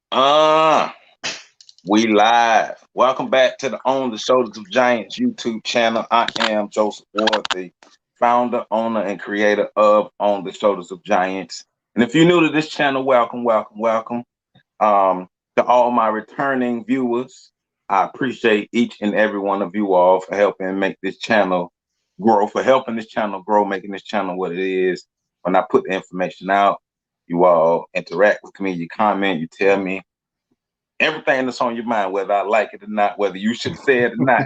Uh, we live. Welcome back to the On the Shoulders of Giants YouTube channel. I am Joseph Ward, the founder, owner, and creator of On the Shoulders of Giants. And if you're new to this channel, welcome, welcome, welcome. To all my returning viewers, I appreciate each and every one of you all for helping make this channel grow, for helping this channel grow, making this channel what it is. When I put the information out, you all interact with me, you comment, you tell me everything that's on your mind, whether I like it or not, whether you should say it or not.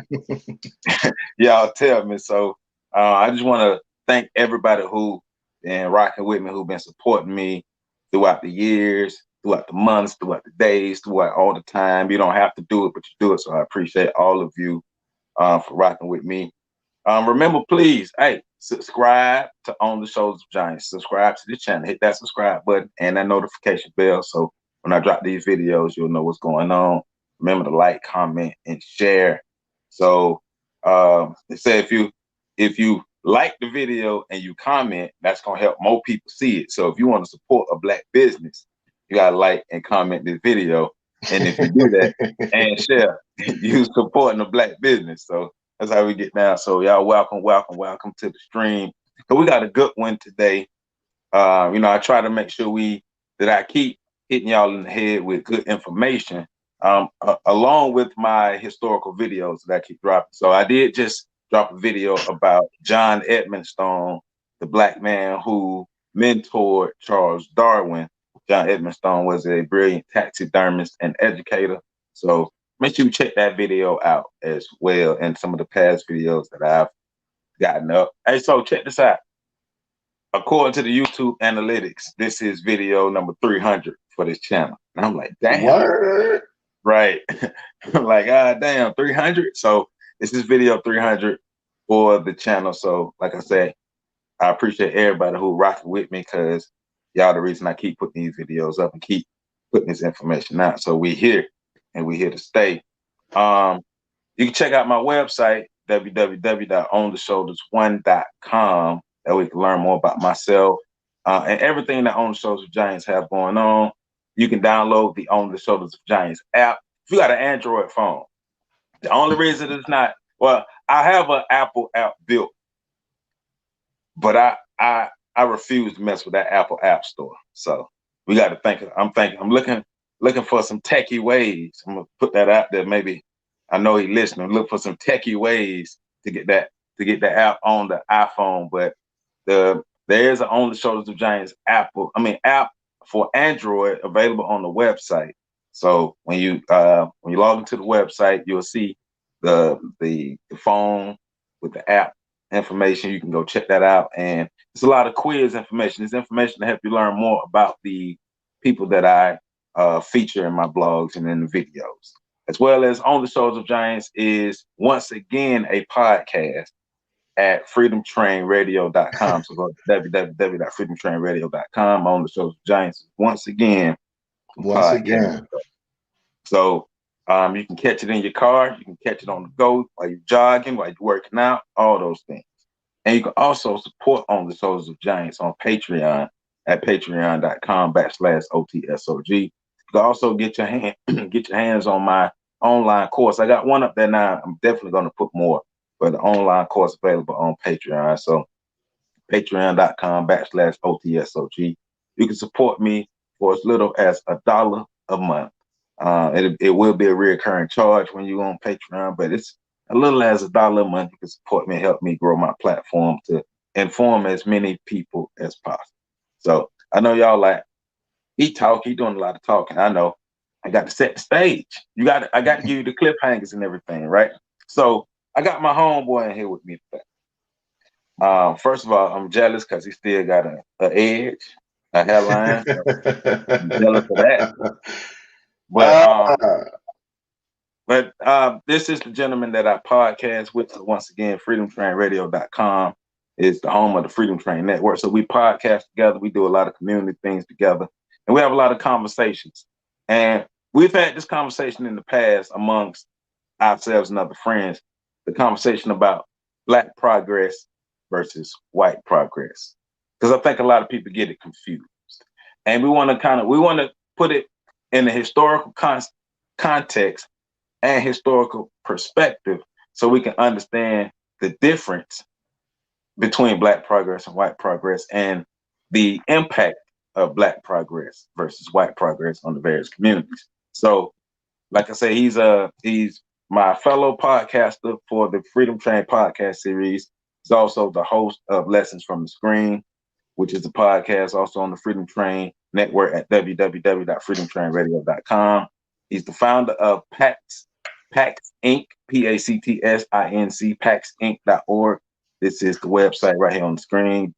Y'all tell me. So I just want to thank everybody who been rocking with me, who've been supporting me throughout the years, throughout the months, throughout the days, throughout all the time. You don't have to do it, but you do it. So I appreciate all of you for rocking with me. Remember, please, hey, subscribe to On the Shoulders of Giants. Subscribe to the channel. Hit that subscribe button and that notification bell. So when I drop these videos, you'll know what's going on. Remember to like, comment, and share. So they say if you like the video and you comment, that's gonna help more people see it. So if you want to support a black business, you gotta like and comment this video. And if you do that and share, you supporting a black business. So that's how we get down. So y'all welcome, welcome, welcome to the stream. So we got a good one today. I try to make sure that I keep hitting y'all in the head with good information, along with my historical videos that I keep dropping. So I did just drop a video about John Edmonstone, the black man who mentored Charles Darwin. John Edmonstone was a brilliant taxidermist and educator. So make sure you check that video out as well, and some of the past videos that I've gotten up. Hey, so check this out. According to the YouTube analytics, this is video number 300 for this channel. And I'm like, damn. What? Right. I'm like, damn, 300. So this is video 300 for the channel. So like I said, I appreciate everybody who rocking with me, because y'all the reason I keep putting these videos up and keep putting this information out. So we here and we here to stay. You can check out my website, www.ontheshoulders1.com. That we can learn more about myself and everything that On the Shoulders of Giants have going on. You can download the On the Shoulders of Giants app if you got an Android phone. The only reason it's not, well, I have an Apple app built, but I refuse to mess with that Apple App Store. So we got to think. I'm looking for some techie ways. I'm gonna put that out there. Maybe I know he's listening. Look for some techie ways to get the app on the iPhone. But there is an On the Shoulders of Giants app for Android available on the website. So when you log into the website, you'll see the phone with the app information. You can go check that out, and it's a lot of quiz information. It's information to help you learn more about the people that I feature in my blogs and in the videos, as well as On the Shoulders of Giants is once again a podcast at freedomtrainradio.com. So go to www.freedomtrainradio.com. On the Shoulders of Giants once again a Once podcast. again. So you can catch it in your car, you can catch it on the go while you're jogging, while you're working out, all those things. And you can also support On the Shoulders of Giants on Patreon at patreon.com/OTSOG. You can also get your hands on my online course. I got one up there now. I'm definitely going to put more, but the online course available on Patreon. So patreon.com/OTSOG. You can support me for as little as $1 a month. It will be a recurring charge when you're on Patreon, but it's a little as $1 a month. You can support me and help me grow my platform to inform as many people as possible. So I know y'all like, he doing a lot of talking. I know. I got to set the stage. I got to give you the cliffhangers and everything, right? So I got my homeboy in here with me today. First of all, I'm jealous because he still got an edge, a hairline. So I'm jealous of that. Ah, But this is the gentleman that I podcast with. So once again, freedomtrainradio.com is the home of the Freedom Train Network. So we podcast together. We do a lot of community things together. And we have a lot of conversations. And we've had this conversation in the past amongst ourselves and other friends, the conversation about black progress versus white progress. Because I think a lot of people get it confused. And we want to put it in the historical context and historical perspective, so we can understand the difference between Black progress and white progress, and the impact of Black progress versus white progress on the various communities. So, like I say, he's my fellow podcaster for the Freedom Train podcast series. He's also the host of Lessons from the Screen, which is a podcast also on the Freedom Train network at www.freedomtrainradio.com. He's the founder of Pacts Inc., PACTSINC, PactsInc.org. This is the website right here on the screen,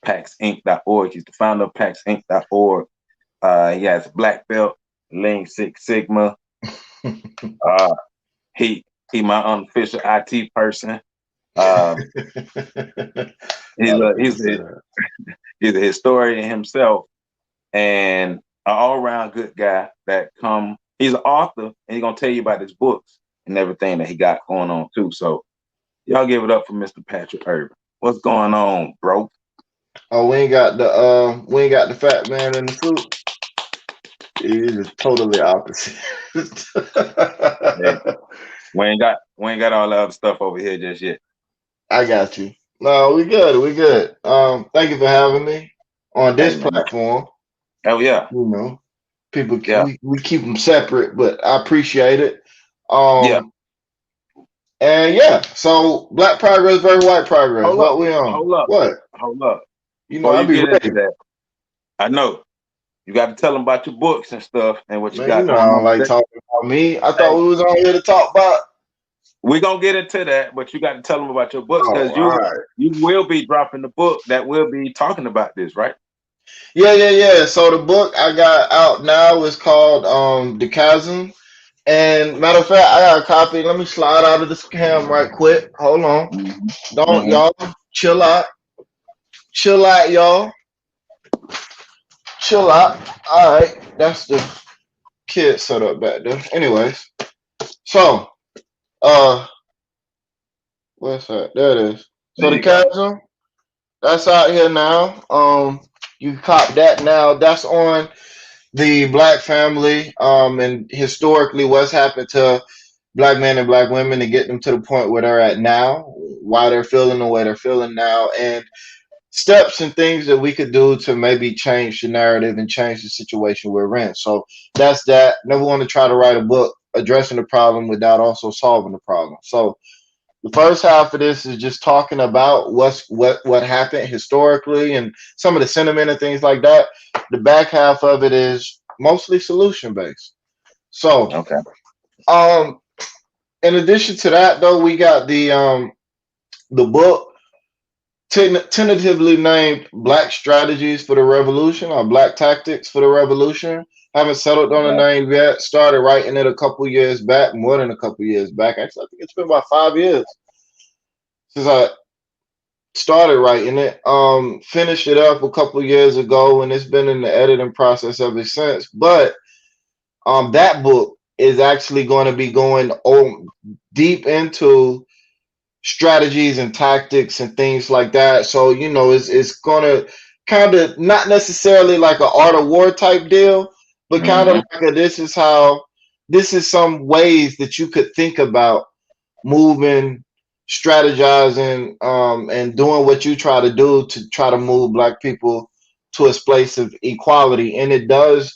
PactsInc.org. He's the founder of PactsInc.org. He has a black belt, Lean Six Sigma. He my unofficial IT person. He's a historian himself, and an all-around good guy he's an author, and he's gonna tell you about his books and everything that he got going on too. So y'all give it up for Mr. Patrick Irvine. What's going on, bro? Oh, we ain't got the fat man in the suit. He's just totally opposite. Yeah. We ain't got all the other stuff over here just yet. I got you. No, we good. We good. Thank you for having me on this platform. Oh yeah. You know, people, we keep them separate, but I appreciate it. And yeah, so Black progress versus white progress. We on? Hold up. You know, I'll be ready. That, I know. You got to tell them about your books and stuff and what you got. You know, I don't like talking about me. I thought we was on here to talk about. We're going to get into that, but you got to tell them about your books, because you will be dropping the book that will be talking about this, right? Yeah. So the book I got out now is called The Chasm. And matter of fact, I got a copy. Let me slide out of this cam right quick. Hold on. Don't y'all chill out. Chill out, y'all. Chill out. All right. That's the kid set up back there. Anyways. So, what's that? There it is. So The Chasm, that's out here now. You can cop that now. That's on the Black family, and historically what's happened to Black men and Black women to get them to the point where they're at now, why they're feeling the way they're feeling now, and steps and things that we could do to maybe change the narrative and change the situation we're in. So that's that. Never want to try to write a book addressing the problem without also solving the problem. So the first half of this is just talking about what happened historically and some of the sentiment and things like that. The back half of it is mostly solution based. So, in addition to that, though, we got the book tentatively named Black Strategies for the Revolution or Black Tactics for the Revolution. Haven't settled on a name yet. Started writing it a couple years back, more than a couple years back. Actually, I think it's been about 5 years since I started writing it. Finished it up a couple years ago, and it's been in the editing process ever since. But that book is actually going to be going deep into strategies and tactics and things like that. So, you know, it's going to kind of not necessarily like an art of war type deal, but kind of like this is some ways that you could think about moving, strategizing, and doing what you try to do to try to move Black people to a place of equality. And there's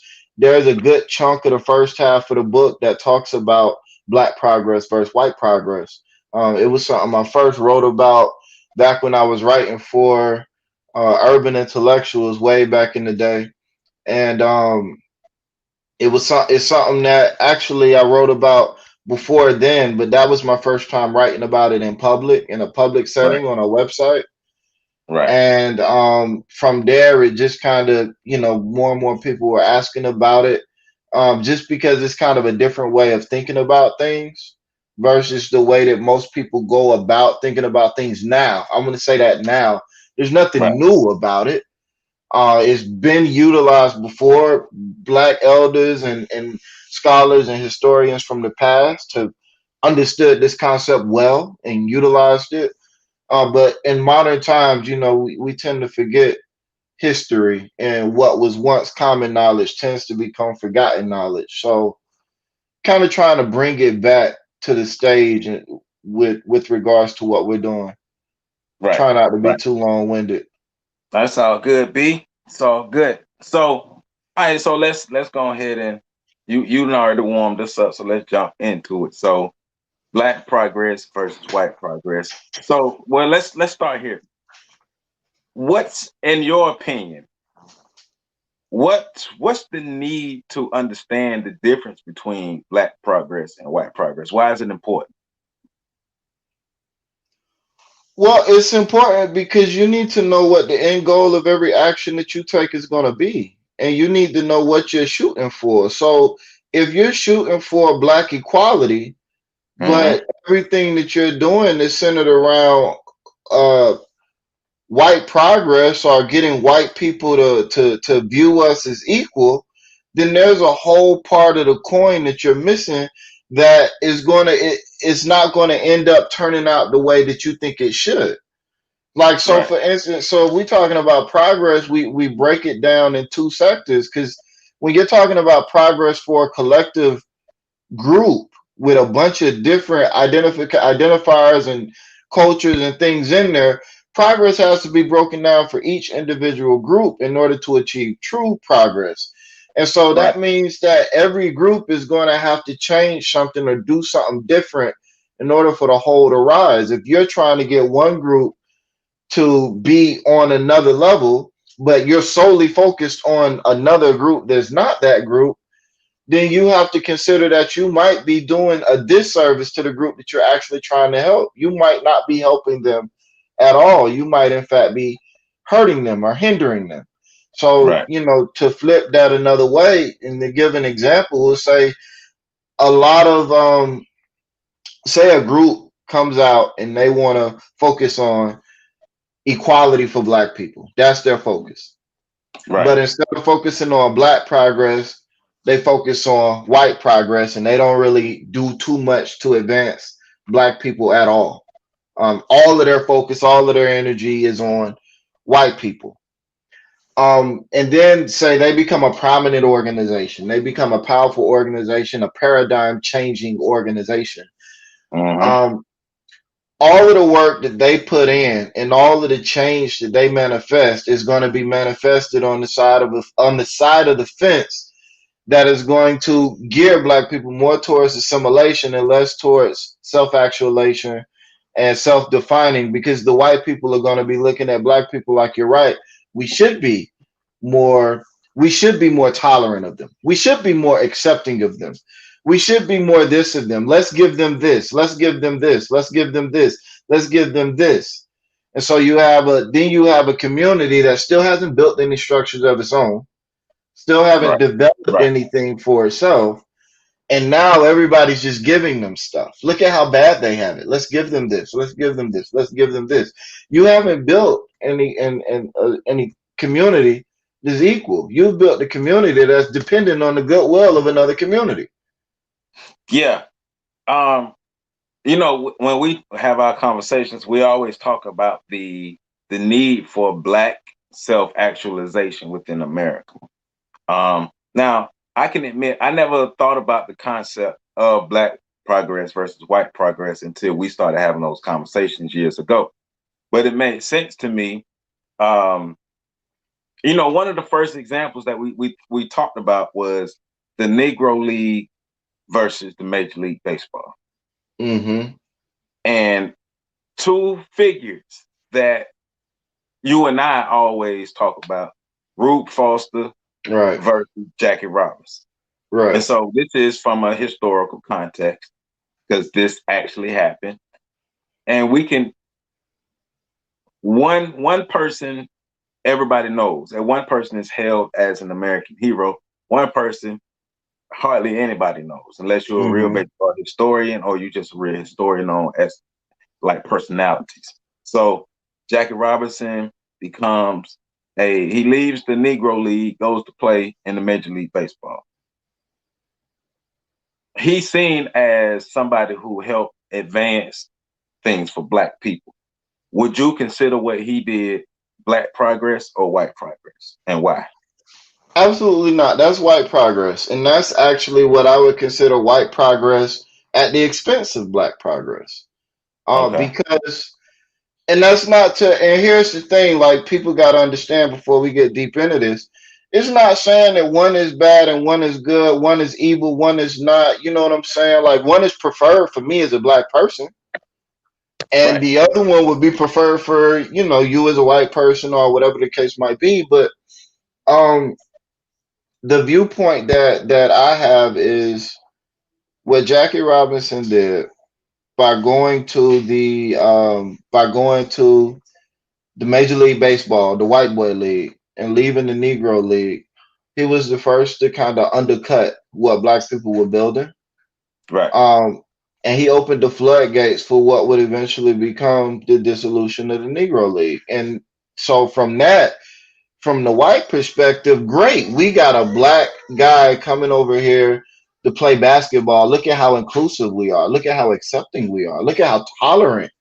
a good chunk of the first half of the book that talks about Black progress versus white progress. It was something I first wrote about back when I was writing for Urban Intellectuals way back in the day. And it's something that actually I wrote about before then, but that was my first time writing about it in a public setting on a website. Right. And from there, it just kind of, more and more people were asking about it, just because it's kind of a different way of thinking about things versus the way that most people go about thinking about things now. I'm going to say that now. There's nothing new about it. It's been utilized before. Black elders and scholars and historians from the past have understood this concept well and utilized it. But in modern times, we tend to forget history, and what was once common knowledge tends to become forgotten knowledge. So kind of trying to bring it back to the stage and with regards to what we're doing. Right. Try not to be Right. too long-winded. That's all good, B. It's all good. So, all right. So let's go ahead and you already warmed us up. So let's jump into it. So, black progress versus white progress. So, well, let's start here. What's in your opinion? What's the need to understand the difference between black progress and white progress? Why is it important? Well, it's important because you need to know what the end goal of every action that you take is going to be. And you need to know what you're shooting for. So if you're shooting for black equality, Mm-hmm. but everything that you're doing is centered around uh, white progress or getting white people to view us as equal, then there's a whole part of the coin that you're missing that is it's not going to end up turning out the way that you think it should. Like, so Right. for instance, so if we're talking about progress, we break it down in two sectors, because when you're talking about progress for a collective group with a bunch of different identifiers and cultures and things in there, progress has to be broken down for each individual group in order to achieve true progress. And so Right. that means that every group is going to have to change something or do something different in order for the whole to rise. If you're trying to get one group to be on another level, but you're solely focused on another group that's not that group, then you have to consider that you might be doing a disservice to the group that you're actually trying to help. You might not be helping them at all. You might, in fact, be hurting them or hindering them. So, Right. to flip that another way, and to give an example, we'll say a lot of, say a group comes out and they want to focus on equality for black people. That's their focus. Right. But instead of focusing on black progress, they focus on white progress, and they don't really do too much to advance black people at all. All of their focus, all of their energy is on white people. And then say they become a prominent organization, they become a powerful organization, a paradigm changing organization. Mm-hmm. Um, all of the work that they put in and all of the change that they manifest is going to be manifested on the side of the fence that is going to gear black people more towards assimilation and less towards self-actualization and self-defining, because the white people are going to be looking at black people like, you're right, we should be more we should be more tolerant of them, we should be more accepting of them, we should be more this of them, let's give them this, let's give them this, let's give them this, let's give them this. And so you have a community that still hasn't built any structures of its own, still haven't Right. developed Right. anything for itself. And now everybody's just giving them stuff. Look at how bad they have it. Let's give them this. Let's give them this. Let's give them this. You haven't built any community that's equal. You've built a community that's dependent on the goodwill of another community. Yeah. Um, when we have our conversations, we always talk about the need for black self-actualization within America. Now I can admit I never thought about the concept of black progress versus white progress until we started having those conversations years ago. But it made sense to me. Um, one of the first examples that we talked about was the Negro League versus the Major League Baseball. Mm-hmm. And two figures that you and I always talk about, Rube Foster Right. versus Jackie Robinson. And Right. so this is from a historical context because this actually happened. And we can one person everybody knows, and one person is held as an American hero. One person hardly anybody knows, unless you're a real Mm-hmm. baseball historian or you just a real historian on as like personalities. So Jackie Robinson becomes he leaves the Negro League, goes to play in the Major League Baseball. He's seen as somebody who helped advance things for black people. Would you consider what he did black progress or white progress, and why? Absolutely not. That's white progress. And that's actually what I would consider white progress at the expense of black progress. Okay. Because, and that's not to, and here's the thing, like people got to understand before we get deep into this. It's not saying that one is bad and one is good, one is evil, one is not. You know what I'm saying? Like one is preferred for me as a black person, and Right. the other one would be preferred for, you as a white person or whatever the case might be. But um, the viewpoint that I have is what Jackie Robinson did by going to the Major League Baseball, the White Boy League, and leaving the Negro League. He was the first to kind of undercut what black people were building. Right. Um, and he opened the floodgates for what would eventually become the dissolution of the Negro League. And so from the white perspective, great. We got a black guy coming over here to play basketball. Look at how inclusive we are. Look at how accepting we are. Look at how tolerant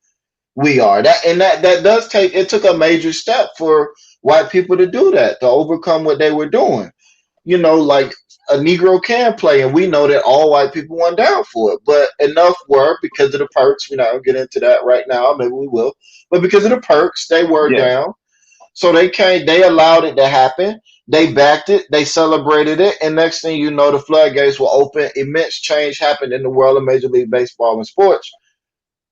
we are. That does take, it took a major step for white people to do that, to overcome what they were doing. Like a Negro can play, and we know that all white people went down for it. But enough were, because of the perks. We're not gonna get into that right now. Maybe we will. But because of the perks, they were Yeah. down. So they allowed it to happen. They backed it, they celebrated it, and next thing you know, the floodgates were open. Immense change happened in the world of Major League Baseball and sports.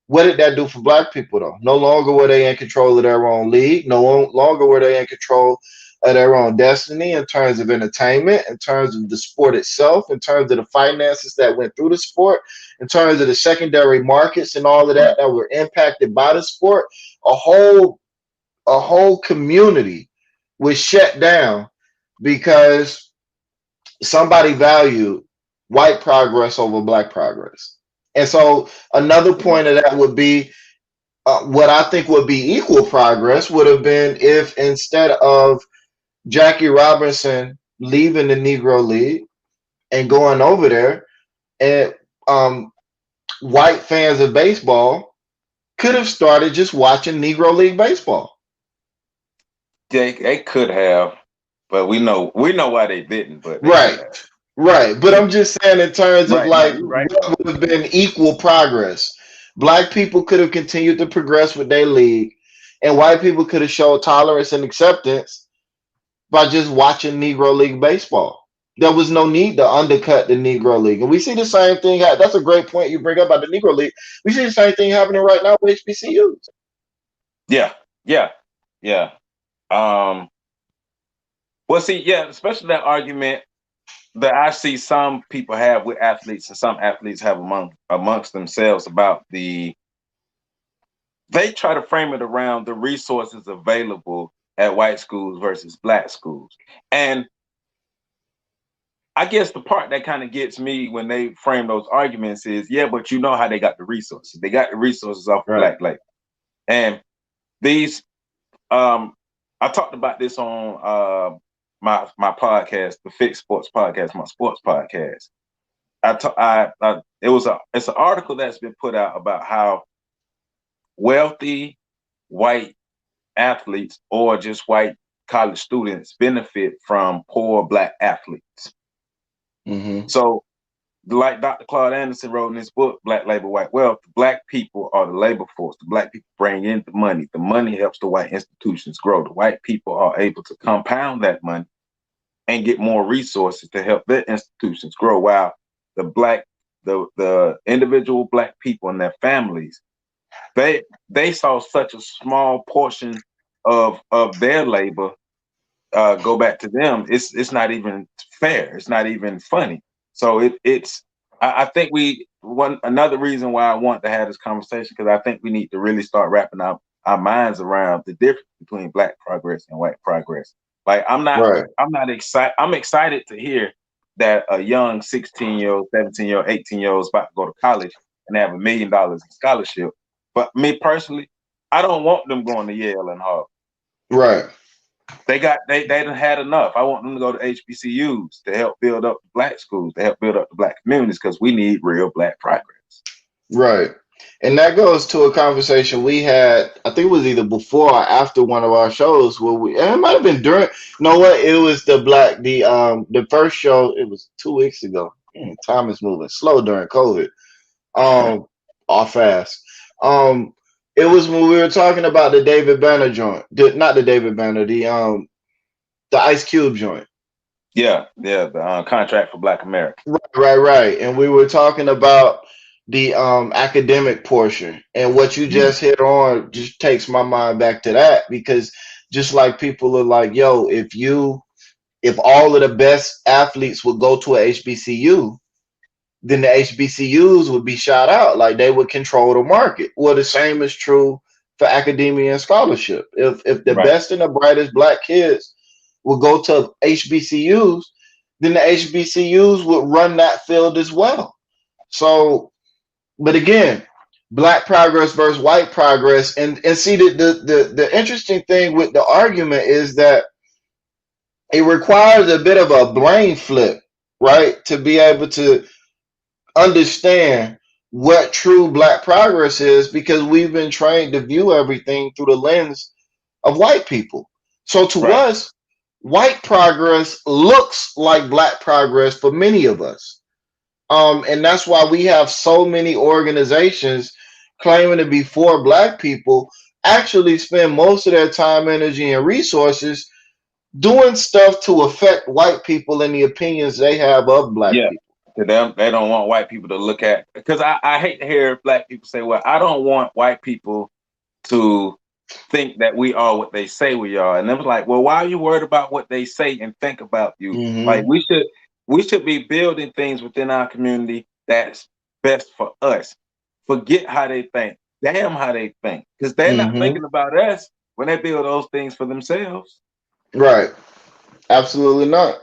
What did that do for black people though? No longer were they in control of their own league. No longer were they in control of their own destiny in terms of entertainment, in terms of the sport itself, in terms of the finances that went through the sport, in terms of the secondary markets and all of that were impacted by the sport. A whole community was shut down because somebody valued white progress over black progress. And so another point of that would be, what I think would be equal progress would have been if, instead of Jackie Robinson leaving the Negro League and going over there, and white fans of baseball could have started just watching Negro League baseball. They could have, but we know why they didn't, but they could Right, have. right. But I'm just saying, in terms of Right. No, like you're right. what would have been equal progress, black people could have continued to progress with their league, and white people could have showed tolerance and acceptance by just watching Negro League baseball. There was no need to undercut the Negro League. And we see the same thing. That's a great point you bring up about the Negro League. We see the same thing happening right now with HBCUs. Yeah. Yeah. Yeah. Um. Well, see, yeah, especially that argument that I see some people have with athletes, and some athletes have amongst themselves about they try to frame it around the resources available at white schools versus black schools. And I guess the part that kind of gets me when they frame those arguments is, yeah, but you know how they got the resources. They got the resources off of Right. black labor. And these um I talked about this on my podcast, the Fix Sports Podcast, my sports podcast. It's an article that's been put out about how wealthy white athletes or just white college students benefit from poor black athletes. Mm-hmm. So, like Dr. Claude Anderson wrote in his book, Black Labor, White Wealth, the black people are the labor force. The black people bring in the money. The money helps the white institutions grow. The white people are able to compound that money and get more resources to help their institutions grow. While the individual black people and their families, they saw such a small portion of their labor go back to them. It's not even fair. It's not even funny. So I think another reason why I want to have this conversation, because I think we need to really start wrapping up our minds around the difference between black progress and white progress. Like I'm Right. not excited. I'm excited to hear that a young 16-year-old, 17-year-old, 18-year-old is about to go to college and have $1 million in scholarship. But me personally, I don't want them going to Yale and Harvard. Right. They done had enough. I want them to go to HBCUs to help build up the black schools, to help build up the black communities, because we need real black progress. Right. And that goes to a conversation we had, I think it was either before or after one of our shows where and it might have been during, you know what, it was the first show, it was 2 weeks ago. Time is moving slow during COVID. Um, all fast. Um, it was when we were talking about the David Banner joint, not the David Banner, the Ice Cube joint. Yeah, the contract for Black America. Right. And we were talking about the academic portion, and what you Mhm. just hit on just takes my mind back to that, because just like people are like, yo, if all of the best athletes would go to a HBCU, then the HBCUs would be shot out, like they would control the market. Well, the same is true for academia and scholarship. If the Right. best and the brightest black kids would go to HBCUs, then the HBCUs would run that field as well. So, but again, black progress versus white progress, and see the interesting thing with the argument is that it requires a bit of a brain flip, right, to be able to understand what true black progress is, because we've been trained to view everything through the lens of white people. So to Right. us, white progress looks like black progress for many of us. And that's why we have so many organizations claiming to be for black people actually spend most of their time, energy, and resources doing stuff to affect white people and the opinions they have of black Yeah. people. To them, they don't want white people to look at, because I hate to hear Black people say, well, I don't want white people to think that we are what they say we are. And they was like, well, why are you worried about what they say and think about you? Like Hmm. we should be building things within our community that's best for us. Forget how they think. Damn how they think. Because they're not Hmm. thinking about us when they build those things for themselves. Right. Absolutely not.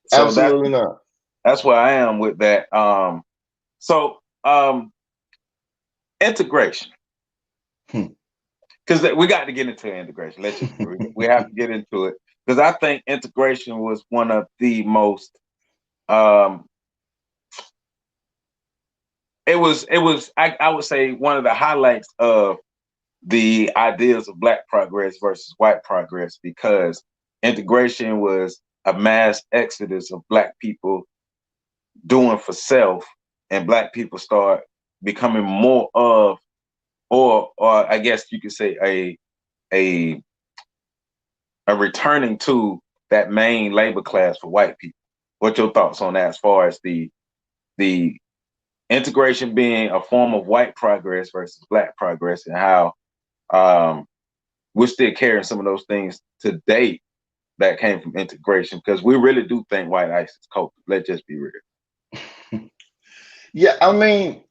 So Absolutely not. that's where I am with that. So integration. Hmm. Because we got to get into integration. Let's just we have to get into it, because I think integration was one of the most um I would say one of the highlights of the ideas of black progress versus white progress, because integration was a mass exodus of black people doing for self, and black people start becoming more of, or I guess you could say a returning to that main labor class for white people. What your thoughts on that, as far as the integration being a form of white progress versus black progress, and how um, we're still carrying some of those things to date that came from integration, because we really do think white ice is culture. Let's just be real. Yeah, I mean,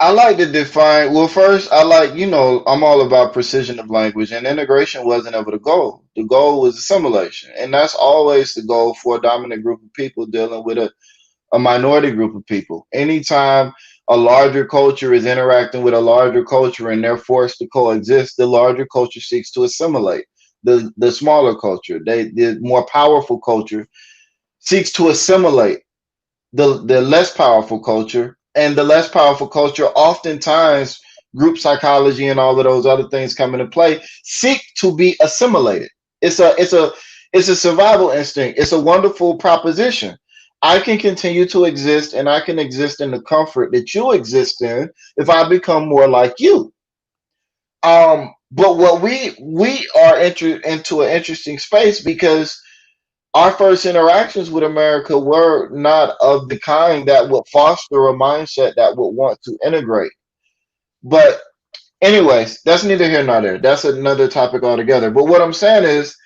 I like to define, well, first, I like, I'm all about precision of language, and integration wasn't ever the goal. The goal was assimilation. And that's always the goal for a dominant group of people dealing with a minority group of people. Anytime a larger culture is interacting with a larger culture and they're forced to coexist, the larger culture seeks to assimilate the smaller culture. The more powerful culture seeks to assimilate the less powerful culture, and the less powerful culture, oftentimes group psychology and all of those other things come into play, seek to be assimilated. It's a survival instinct. It's a wonderful proposition. I can continue to exist, and I can exist in the comfort that you exist in if I become more like you. But what we are into an interesting space, because our first interactions with America were not of the kind that would foster a mindset that would want to integrate. But, anyways, that's neither here nor there. That's another topic altogether. But what I'm saying is,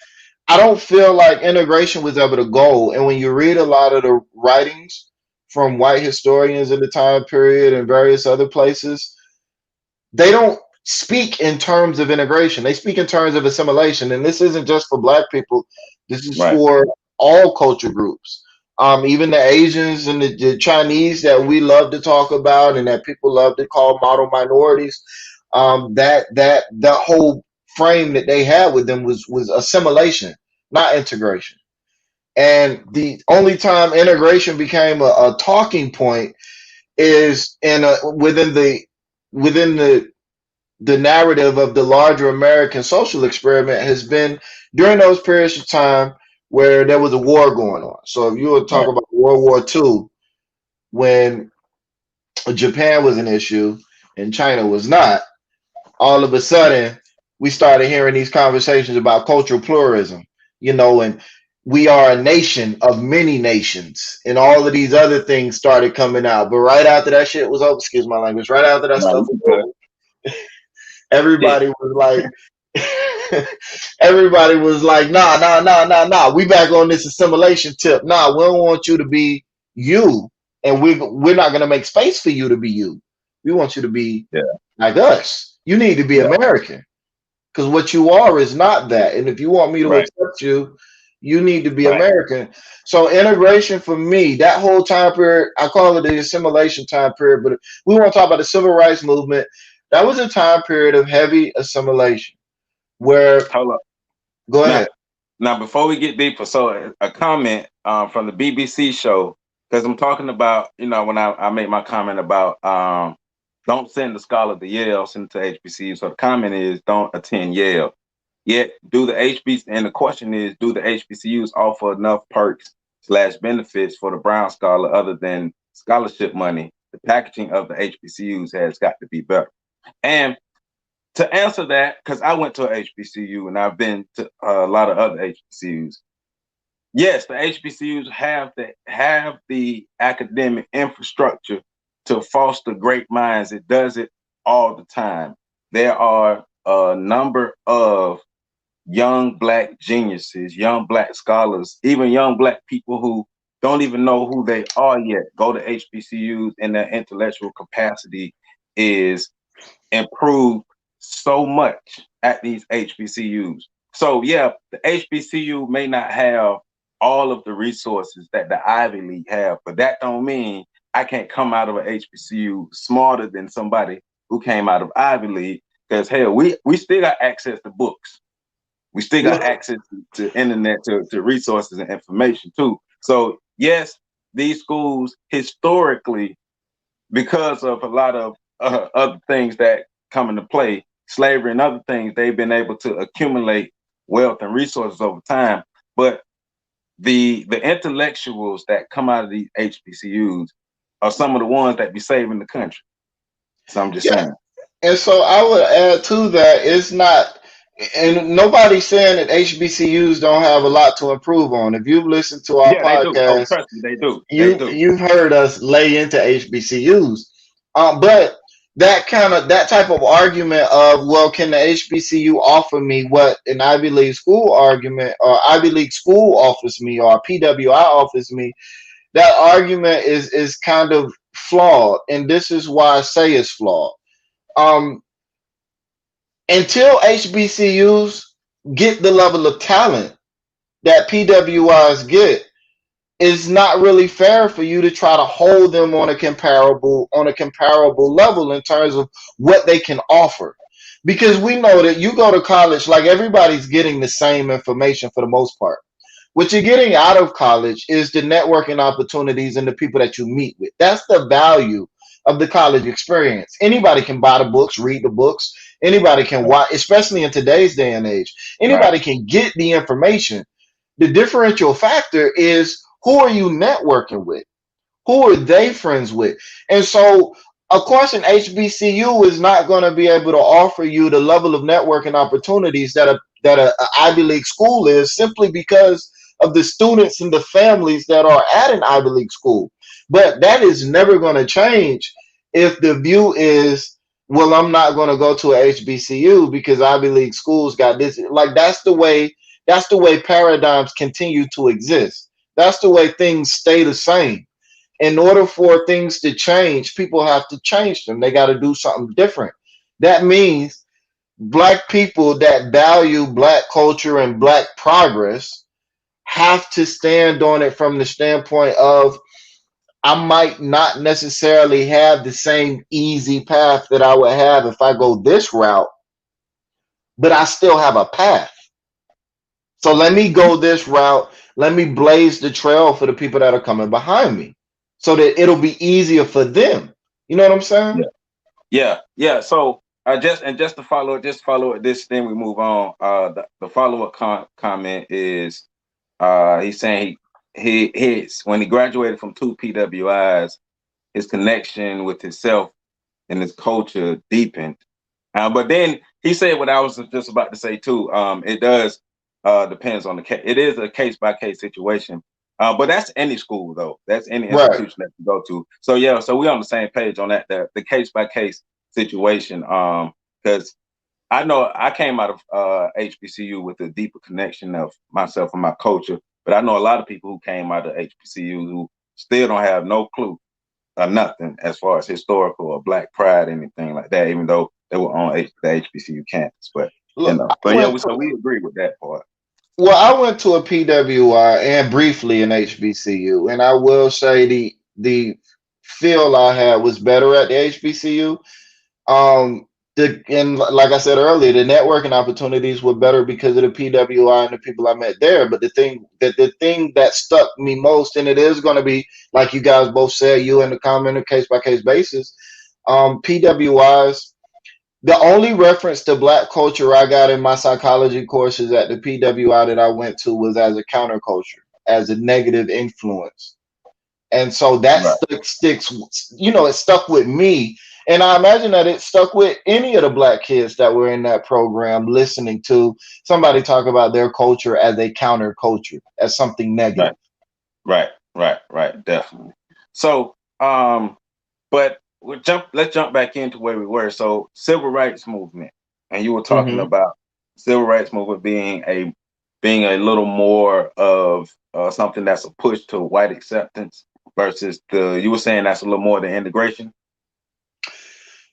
I don't feel like integration was ever the goal. And when you read a lot of the writings from white historians in the time period and various other places, they don't speak in terms of integration. They speak in terms of assimilation. And this isn't just for black people. This is Right. for all culture groups. Even the Asians and the Chinese that we love to talk about and that people love to call model minorities. That whole frame that they had with them was assimilation, not integration. And the only time integration became a talking point is within the narrative of the larger American social experiment has been during those periods of time where there was a war going on. So if you were to talk Right. about World War II, when Japan was an issue and China was not, all of a sudden we started hearing these conversations about cultural pluralism, and we are a nation of many nations, and all of these other things started coming out. But right after that shit was over, excuse my language, right after that No, stuff you was good. over, Yeah. everybody was like, everybody was like, nah, nah, nah, nah, nah. We back on this assimilation tip. Nah, we don't want you to be you, and we're not gonna make space for you to be you. We want you to be Yeah. like us. You need to be Yeah. American because what you are is not that. And if you want me to Right. accept you, you need to be Right. American. So integration for me, that whole time period, I call it the assimilation time period. But if we want to talk about the civil rights movement, that was a time period of heavy assimilation. Where Hold up. go Now, ahead. now, before we get deeper, so a comment from the BBC show, because I'm talking about, when I made my comment about don't send the scholar to Yale, send it to HBCU. So the comment is don't attend Yale. Yet, do the HBC, and the question is, do the HBCUs offer enough perks slash benefits for the Brown scholar other than scholarship money? The packaging of the HBCUs has got to be better. And to answer that, because I went to a HBCU and I've been to a lot of other HBCUs. Yes, the HBCUs have the academic infrastructure to foster great minds. It does it all the time. There are a number of young Black geniuses, young Black scholars, even young Black people who don't even know who they are yet. Go to HBCUs, and their intellectual capacity is improved so much at these HBCUs. So yeah, the HBCU may not have all of the resources that the Ivy League have, but that don't mean I can't come out of an HBCU smarter than somebody who came out of Ivy League. Because hell, we still got access to books. We still got Well, access to internet, to resources and information too. So yes, these schools historically, because of a lot of other things that come into play, slavery and other things, they've been able to accumulate wealth and resources over time. But the intellectuals that come out of these HBCUs are some of the ones that be saving the country. So I'm just yeah. saying. And so I would add to that, it's not, and nobody's saying that HBCUs don't have a lot to improve on. If you've listened to our Yeah, they do. Oh, podcast, trust me, they do. They you do. you've heard us lay into HBCUs, but that type of argument of, well, can the HBCU offer me what an Ivy League school argument or Ivy League school offers me or PWI offers me? That argument is kind of flawed, and this is why I say it's flawed. Um, until HBCUs get the level of talent that PWIs get, it's not really fair for you to try to hold them on a comparable level in terms of what they can offer. Because we know that you go to college, like everybody's getting the same information for the most part. What you're getting out of college is the networking opportunities and the people that you meet with. That's the value of the college experience. Anybody can buy the books, read the books. Anybody can Right. watch, especially in today's day and age. Right. Anybody can get the information. The differential factor is, who are you networking with? Who are they friends with? And so, of course, an HBCU is not going to be able to offer you the level of networking opportunities that a Ivy League school is, simply because of the students and the families that are at an Ivy League school. But that is never going to change if the view is, well, I'm not going to go to a HBCU because Ivy League schools got this. Like, that's the way paradigms continue to exist. That's the way things stay the same. In order for things to change, people have to change them. They got to do something different. That means Black people that value Black culture and Black progress have to stand on it from the standpoint of, I might not necessarily have the same easy path that I would have if I go this route, but I still have a path. So let me go this route. Let me blaze the trail for the people that are coming behind me. so that it'll be easier for them. You know what I'm saying? Yeah. So just to follow it, this, then we move on. The follow-up comment is he's saying his when he graduated from two PWIs, his connection with himself and his culture deepened. But then he said what I was just about to say too. It does depends on the case. It is a case by case situation. But that's any school though. That's any Right. institution that you go to. So yeah, so we're on the same page on that. The case by case situation. Because I know I came out of HBCU with a deeper connection of myself and my culture, but I know a lot of people who came out of HBCU who still don't have no clue or nothing as far as historical or Black pride, anything like that, even though they were on the HBCU campus. But Look, I but yeah, went so to, we agree with that part. well, I went to a PWI and briefly an HBCU, and I will say the feel I had was better at the HBCU. And like I said earlier, the networking opportunities were better because of the PWI and the people I met there. But the thing that stuck me most, and it is going to be like you guys both said, you in the comment, a case by case basis. PWIs. The only reference to Black culture I got in my psychology courses at the PWI that I went to was as a counterculture, as a negative influence. And so that Right. sticks, it stuck with me. And I imagine that it stuck with any of the Black kids that were in that program listening to somebody talk about their culture as a counterculture, as something Right. negative. Right. Definitely. So, but let's jump back into where we were. So, civil rights movement, and you were talking Hmm. about civil rights movement being a little more of something that's a push to white acceptance versus you were saying that's a little more the integration.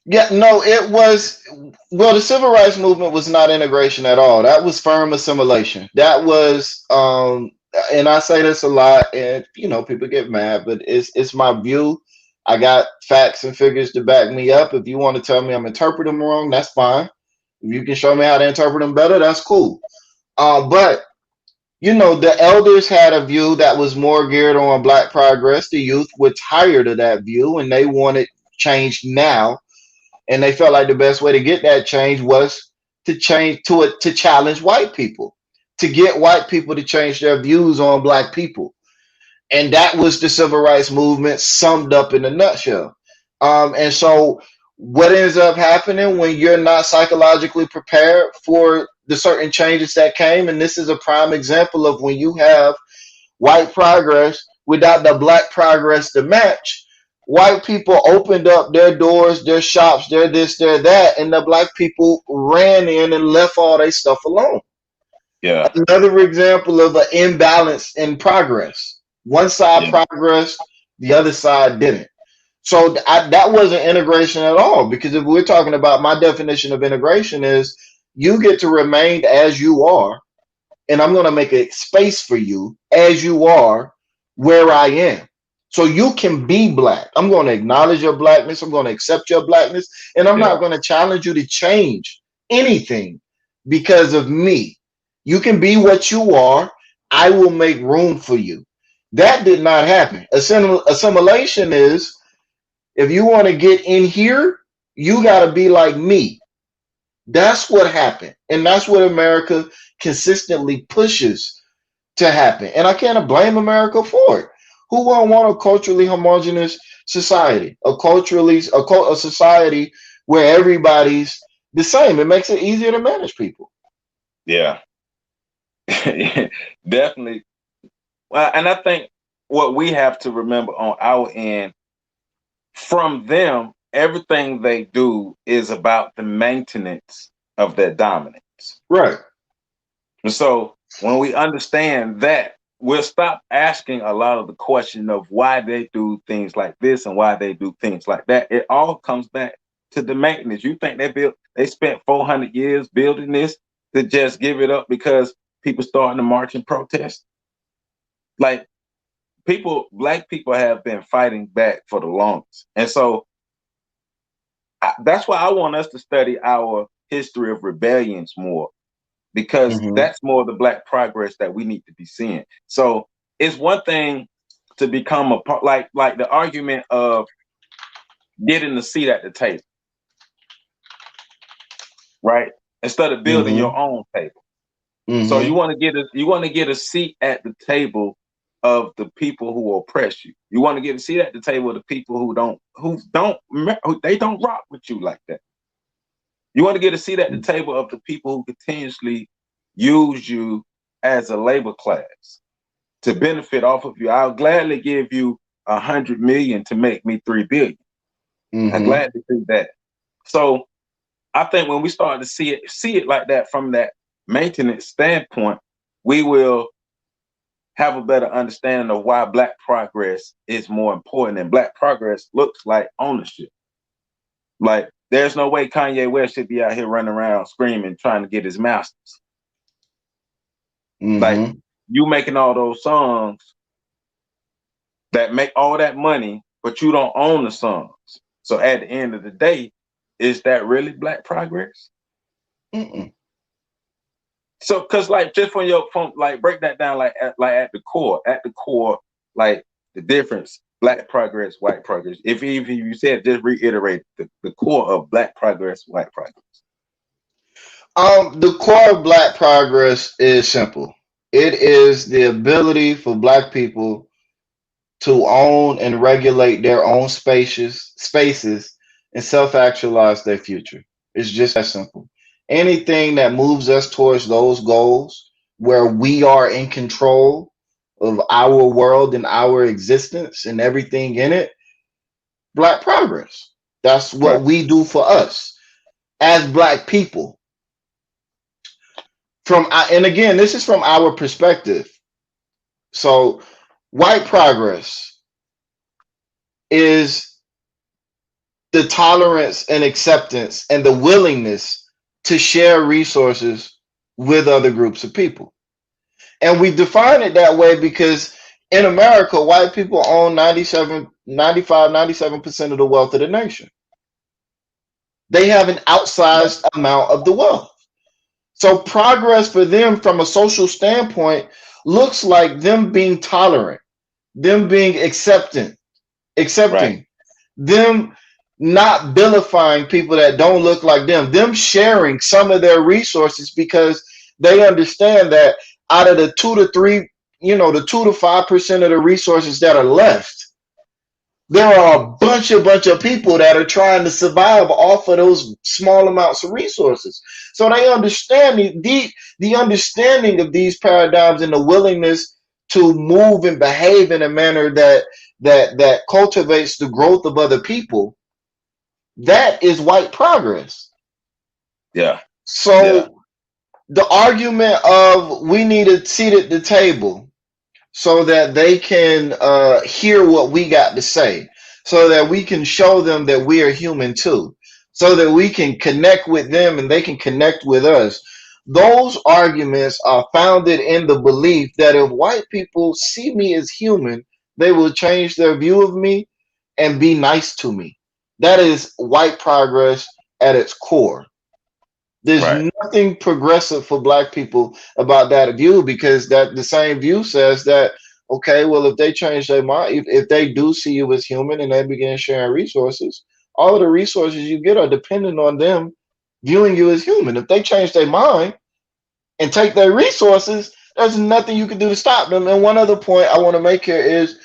Yeah, no, it was, well, the civil rights movement was not integration at all. That was firm assimilation. That was, and I say this a lot, and people get mad, but it's my view. I got facts and figures to back me up. If you want to tell me I'm interpreting them wrong, that's fine. If you can show me how to interpret them better, that's cool. But the elders had a view that was more geared on Black progress. The youth were tired of that view, and they wanted change now, and they felt like the best way to get that change was to challenge white people, to get white people to change their views on Black people. And that was the civil rights movement summed up in a nutshell. And so what ends up happening when you're not psychologically prepared for the certain changes that came, and this is a prime example of when you have white progress without the Black progress to match. White people opened up their doors, their shops, their this, their that, and the Black people ran in and left all their stuff alone. Yeah. Another example of an imbalance in progress. One side Yeah. progressed, the other side didn't. So that wasn't integration at all, because if we're talking about, my definition of integration is you get to remain as you are, and I'm going to make a space for you as you are where I am. So you can be Black. I'm going to acknowledge your Blackness. I'm going to accept your Blackness. And I'm Yeah. not going to challenge you to change anything because of me. You can be what you are. I will make room for you. That did not happen. Assimilation is, if you want to get in here, you got to be like me. That's what happened. And that's what America consistently pushes to happen. And I can't blame America for it. Who won't want a culturally homogenous society? A society where everybody's the same. It makes it easier to manage people. Yeah. Definitely. Well, and I think what we have to remember on our end, from them, everything they do is about the maintenance of their dominance. Right. And so when we understand that, we'll stop asking a lot of the question of why they do things like this and why they do things like that. It all comes back to the maintenance. You think they spent 400 years building this to just give it up because people starting to march and protest? Like, Black people have been fighting back for the longest. And so that's why I want us to study our history of rebellions more, because Hmm. that's more the Black progress that we need to be seeing. So it's one thing. to become a part, like the argument of getting a seat at the table, right? Instead of building Mm-hmm. your own table. So Mm-hmm. you want to get a seat at the table of the people who oppress you. You want to get a seat at the table of the people who they don't rock with you like that. You want to get a seat at the table of the people who continuously use you as a labor class to benefit off of you. I'll gladly give you 100 million to make me 3 billion. I Mm-hmm. gladly do that. So I think when we start to see it like that from that maintenance standpoint, we will have a better understanding of why Black progress is more important. And Black progress looks like ownership. Like, there's no way Kanye West should be out here running around screaming, trying to get his masters. Like, Mm-hmm. you making all those songs that make all that money, but you don't own the songs. So at the end of the day, is that really Black progress? Mm-mm. So, cause like just from like break that down at the core, like the difference, Black progress, white progress. If you said, just reiterate the core of Black progress, white progress. The core of Black progress is simple. It is the ability for Black people to own and regulate their own spaces, and self-actualize their future. It's just that simple. Anything that moves us towards those goals, where we are in control of our world and our existence and everything in it, Black progress. That's Right. what we do for us as Black people. And again, this is from our perspective. So, white progress is the tolerance and acceptance and the willingness to share resources with other groups of people. And we define it that way because in America, white people own 97% of the wealth of the nation. They have an Right. outsized amount of the wealth. So progress for them from a social standpoint looks like them being tolerant, them being Right. accepting, them not vilifying people that don't look like them sharing some of their resources because they understand that out of the 2 to 3, the 2 to 5% of the resources that are left, there are a bunch of people that are trying to survive off of those small amounts of resources. So they understand the understanding of these paradigms and the willingness to move and behave in a manner that cultivates the growth of other people. That is white progress. Yeah. Yeah. So the argument of we need a seat at the table so that they can hear what we got to say, so that we can show them that we are human too, so that we can connect with them and they can connect with us. Those arguments are founded in the belief that if white people see me as human, they will change their view of me and be nice to me. That is white progress at its core. There's Right. nothing progressive for Black people about that view, because that the same view says that, okay, well, if they change their mind, if they do see you as human and they begin sharing resources, all of the resources you get are dependent on them viewing you as human. If they change their mind and take their resources, there's nothing you can do to stop them. And one other point I want to make here is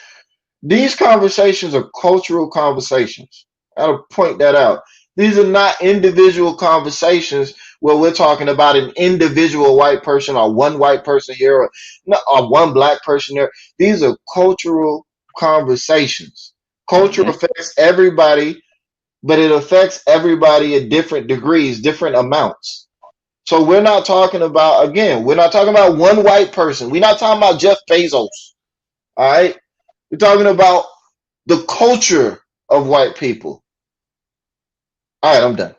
these conversations are cultural conversations. I'll point that out. These are not individual conversations where we're talking about an individual white person or one white person here or one Black person there. These are cultural conversations. Culture Mm-hmm. affects everybody, but it affects everybody at different degrees, different amounts. So we're not talking about one white person. We're not talking about Jeff Bezos. All right. We're talking about the culture of white people. All right, I'm done.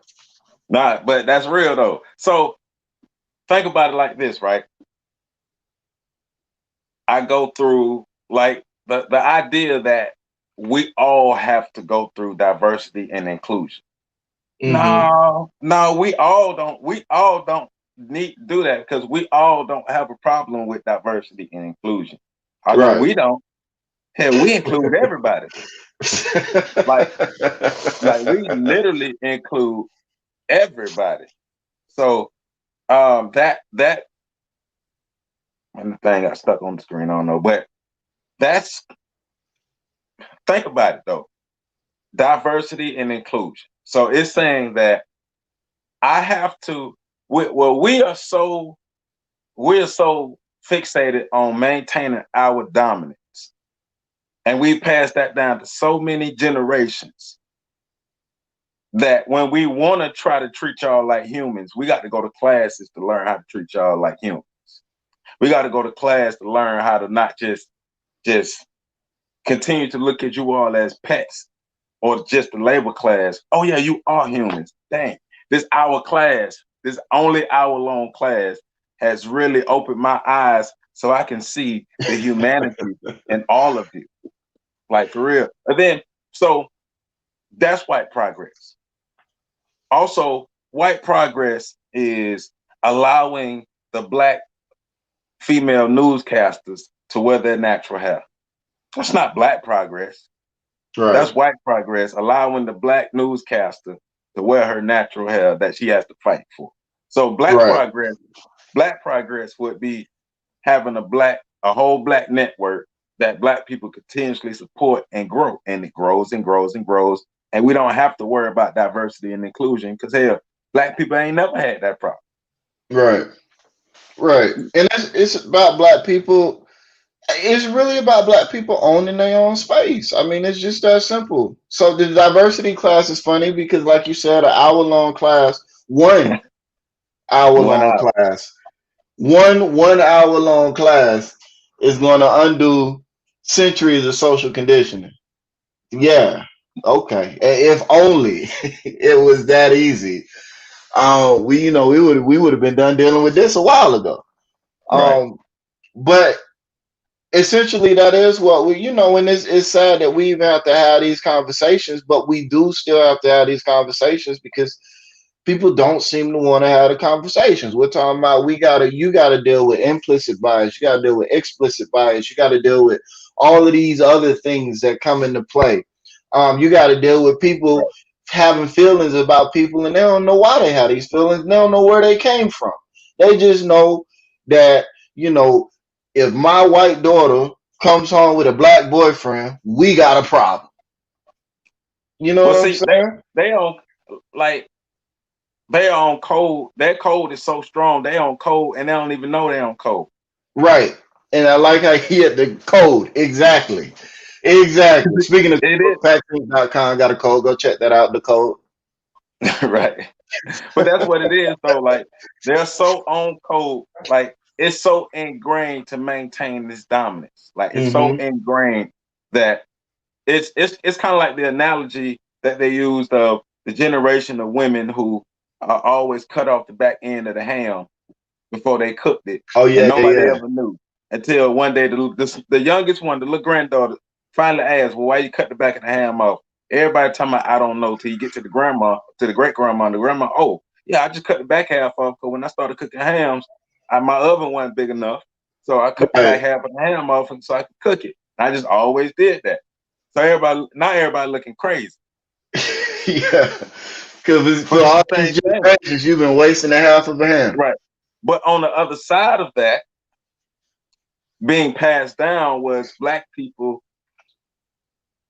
Nah, but that's real though. So think about it like this, right? I go through like the idea that we all have to go through diversity and inclusion. Mm-hmm. No, we all don't need to do that because we all don't have a problem with diversity and inclusion. I know Right. we don't. Hell, we include everybody. Like, we literally include everybody. So that and the thing got stuck on the screen. I don't know, but that's think about it though. Diversity and inclusion. So it's saying that I have to. We're so fixated on maintaining our dominance, and we pass that down to so many generations that when we want to try to treat y'all like humans, we got to go to classes to learn how to treat y'all like humans. We got to go to class to learn how to not just continue to look at you all as pets or just the labor class. Oh yeah, you are humans. Dang, this hour class, this only hour-long class has really opened my eyes so I can see the humanity in all of you. Like for real. And then, so that's white progress. Also, white progress is allowing the black female newscasters to wear their natural hair. That's not black progress. Right. That's white progress, allowing the black newscaster to wear her natural hair that she has to fight for. So Right. black progress would be having a whole black network that black people continuously support and grow. And it grows and grows and grows. And we don't have to worry about diversity and inclusion because hell, black people ain't never had that problem. Right. Right. And it's about black people. It's really about black people owning their own space. I mean, it's just that simple. So the diversity class is funny because, like you said, an hour-long class, 1 hour One long hour. class, one hour long class is going to undo centuries of social conditioning. Yeah. Okay. If only it was that easy. We would have been done dealing with this a while ago. Right. Um, but essentially that is what and it's sad that we even have to have these conversations, but we do still have to have these conversations because people don't seem to want to have the conversations. We're talking about you gotta deal with implicit bias, you gotta deal with explicit bias, you gotta deal with all of these other things that come into play. You gotta deal with people having feelings about people and they don't know why they have these feelings, they don't know where they came from. They just know that, you know, if my white daughter comes home with a black boyfriend, we got a problem. You know Well, what I'm see, saying? they on like they on code. Their code is so strong. They on code and they don't even know they on code. Right. And I like how he had the code. Exactly. Exactly. Speaking of It code, Pacts.com got a code. Go check that out. The code. is right. But that's what it is, though. Like they're so on code. Like it's so ingrained to maintain this dominance. Like it's so Mm-hmm. ingrained that it's kind of like the analogy that they used of the generation of women who always cut off the back end of the ham before they cooked it, Oh and yeah, yeah, nobody yeah. ever knew until one day the youngest one, the little granddaughter, finally asked, "Well, why you cut the back of the ham off?" Everybody talking about I don't know till you get to the grandma, to the great grandma, and the grandma. Oh, yeah, I just cut the back half off because when I started cooking hams, my oven wasn't big enough, so I cut the back Right. half of the ham off and so I could cook it. And I just always did that. So everybody looking crazy. Yeah. Because for But it's all the same these thing, generations, you've been wasting a half of a hand. right? But on the other side of that, being passed down was black people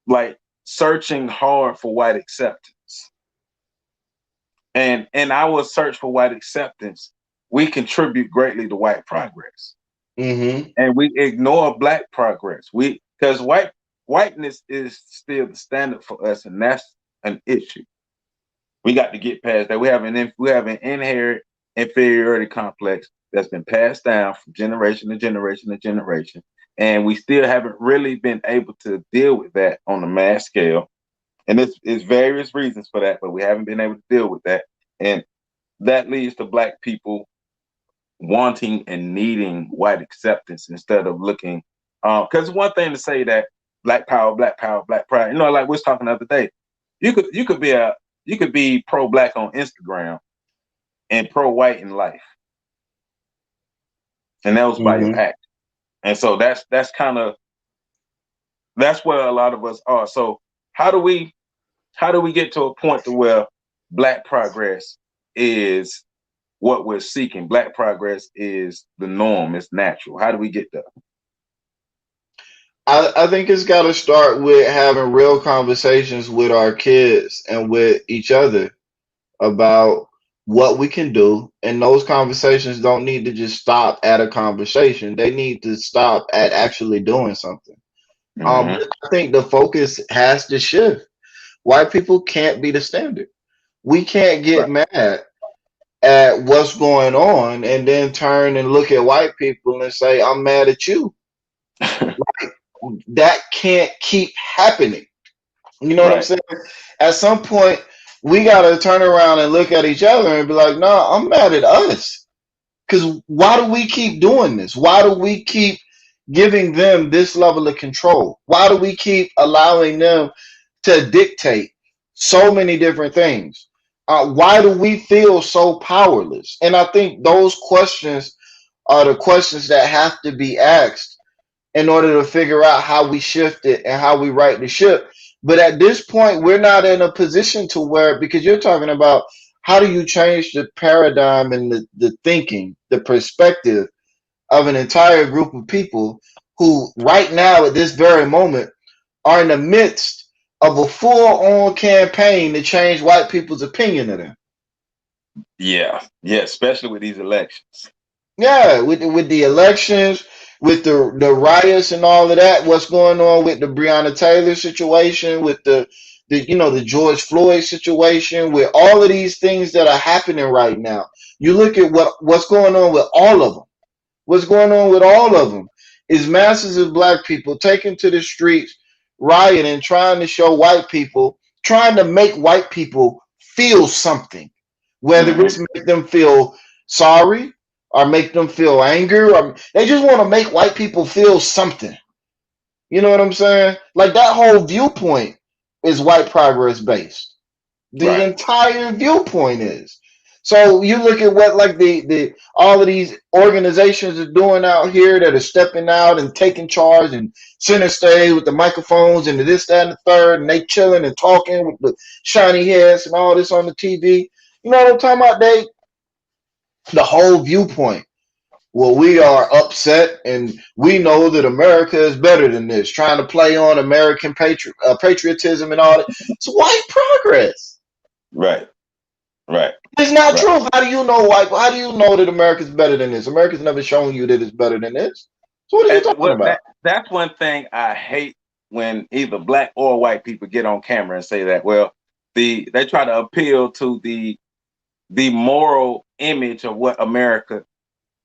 like searching hard for white acceptance. And in our search for white acceptance, we contribute greatly to white progress. Mm-hmm. And we ignore black progress. Because whiteness is still the standard for us, and that's an issue. We got to get past that. We have an inherent inferiority complex that's been passed down from generation to generation to generation, and we still haven't really been able to deal with that on a mass scale. And it's various reasons for that, but we haven't been able to deal with that, and that leads to black people wanting and needing white acceptance instead of looking. Because it's one thing to say that black power, black power, black pride. Like we was talking the other day, you could be pro black on Instagram and pro white in life, and that was by your Mm-hmm. act. And so that's kind of That's where a lot of us are. So how do we get to a point to where Black progress is what we're seeking? Black progress is the norm. It's natural. How do we get there? I think it's got to start with having real conversations with our kids and with each other about what we can do. And those conversations don't need to just stop at a conversation, they need to stop at actually doing something. Mm-hmm. But I think the focus has to shift. White people can't be the standard. We can't get Right. mad at what's going on and then turn and look at white people and say, I'm mad at you. That can't keep happening. You know what I'm Right. saying? At some point, we got to turn around and look at each other and be like, no, I'm mad at us. Because why do we keep doing this? Why do we keep giving them this level of control? Why do we keep allowing them to dictate so many different things? Why do we feel so powerless? And I think those questions are the questions that have to be asked in order to figure out how we shift it and how we right the ship. But at this point, we're not in a position to where, because you're talking about how do you change the paradigm and the thinking, the perspective of an entire group of people who, right now, at this very moment, are in the midst of a full on campaign to change white people's opinion of them. Yeah. Yeah. Especially with these elections. Yeah, with the elections, with the riots and all of that, what's going on with the Breonna Taylor situation, with the George Floyd situation, with all of these things that are happening right now. You look at what's going on with all of them. What's going on with all of them is masses of black people taking to the streets, rioting, trying to show white people, trying to make white people feel something, whether Mm-hmm. it's make them feel sorry or make them feel anger, or they just want to make white people feel something. You know what I'm saying? Like that whole viewpoint is white progress based. The Right. entire viewpoint is. So you look at what like the all of these organizations are doing out here that are stepping out and taking charge and center stage with the microphones and the this, that, and the third, and they chilling and talking with the shiny heads and all this on the TV. You know what I'm talking about? The whole viewpoint. Well, we are upset and we know that America is better than this, trying to play on American patriotism and all that. It's white progress. Right. Right. It's not Right. true. How do you know white? How do you know that America's better than this? America's never shown you that it's better than this. So what are you And talking what about? that's one thing I hate when either black or white people get on camera and say that. Well, they try to appeal to the moral image of what America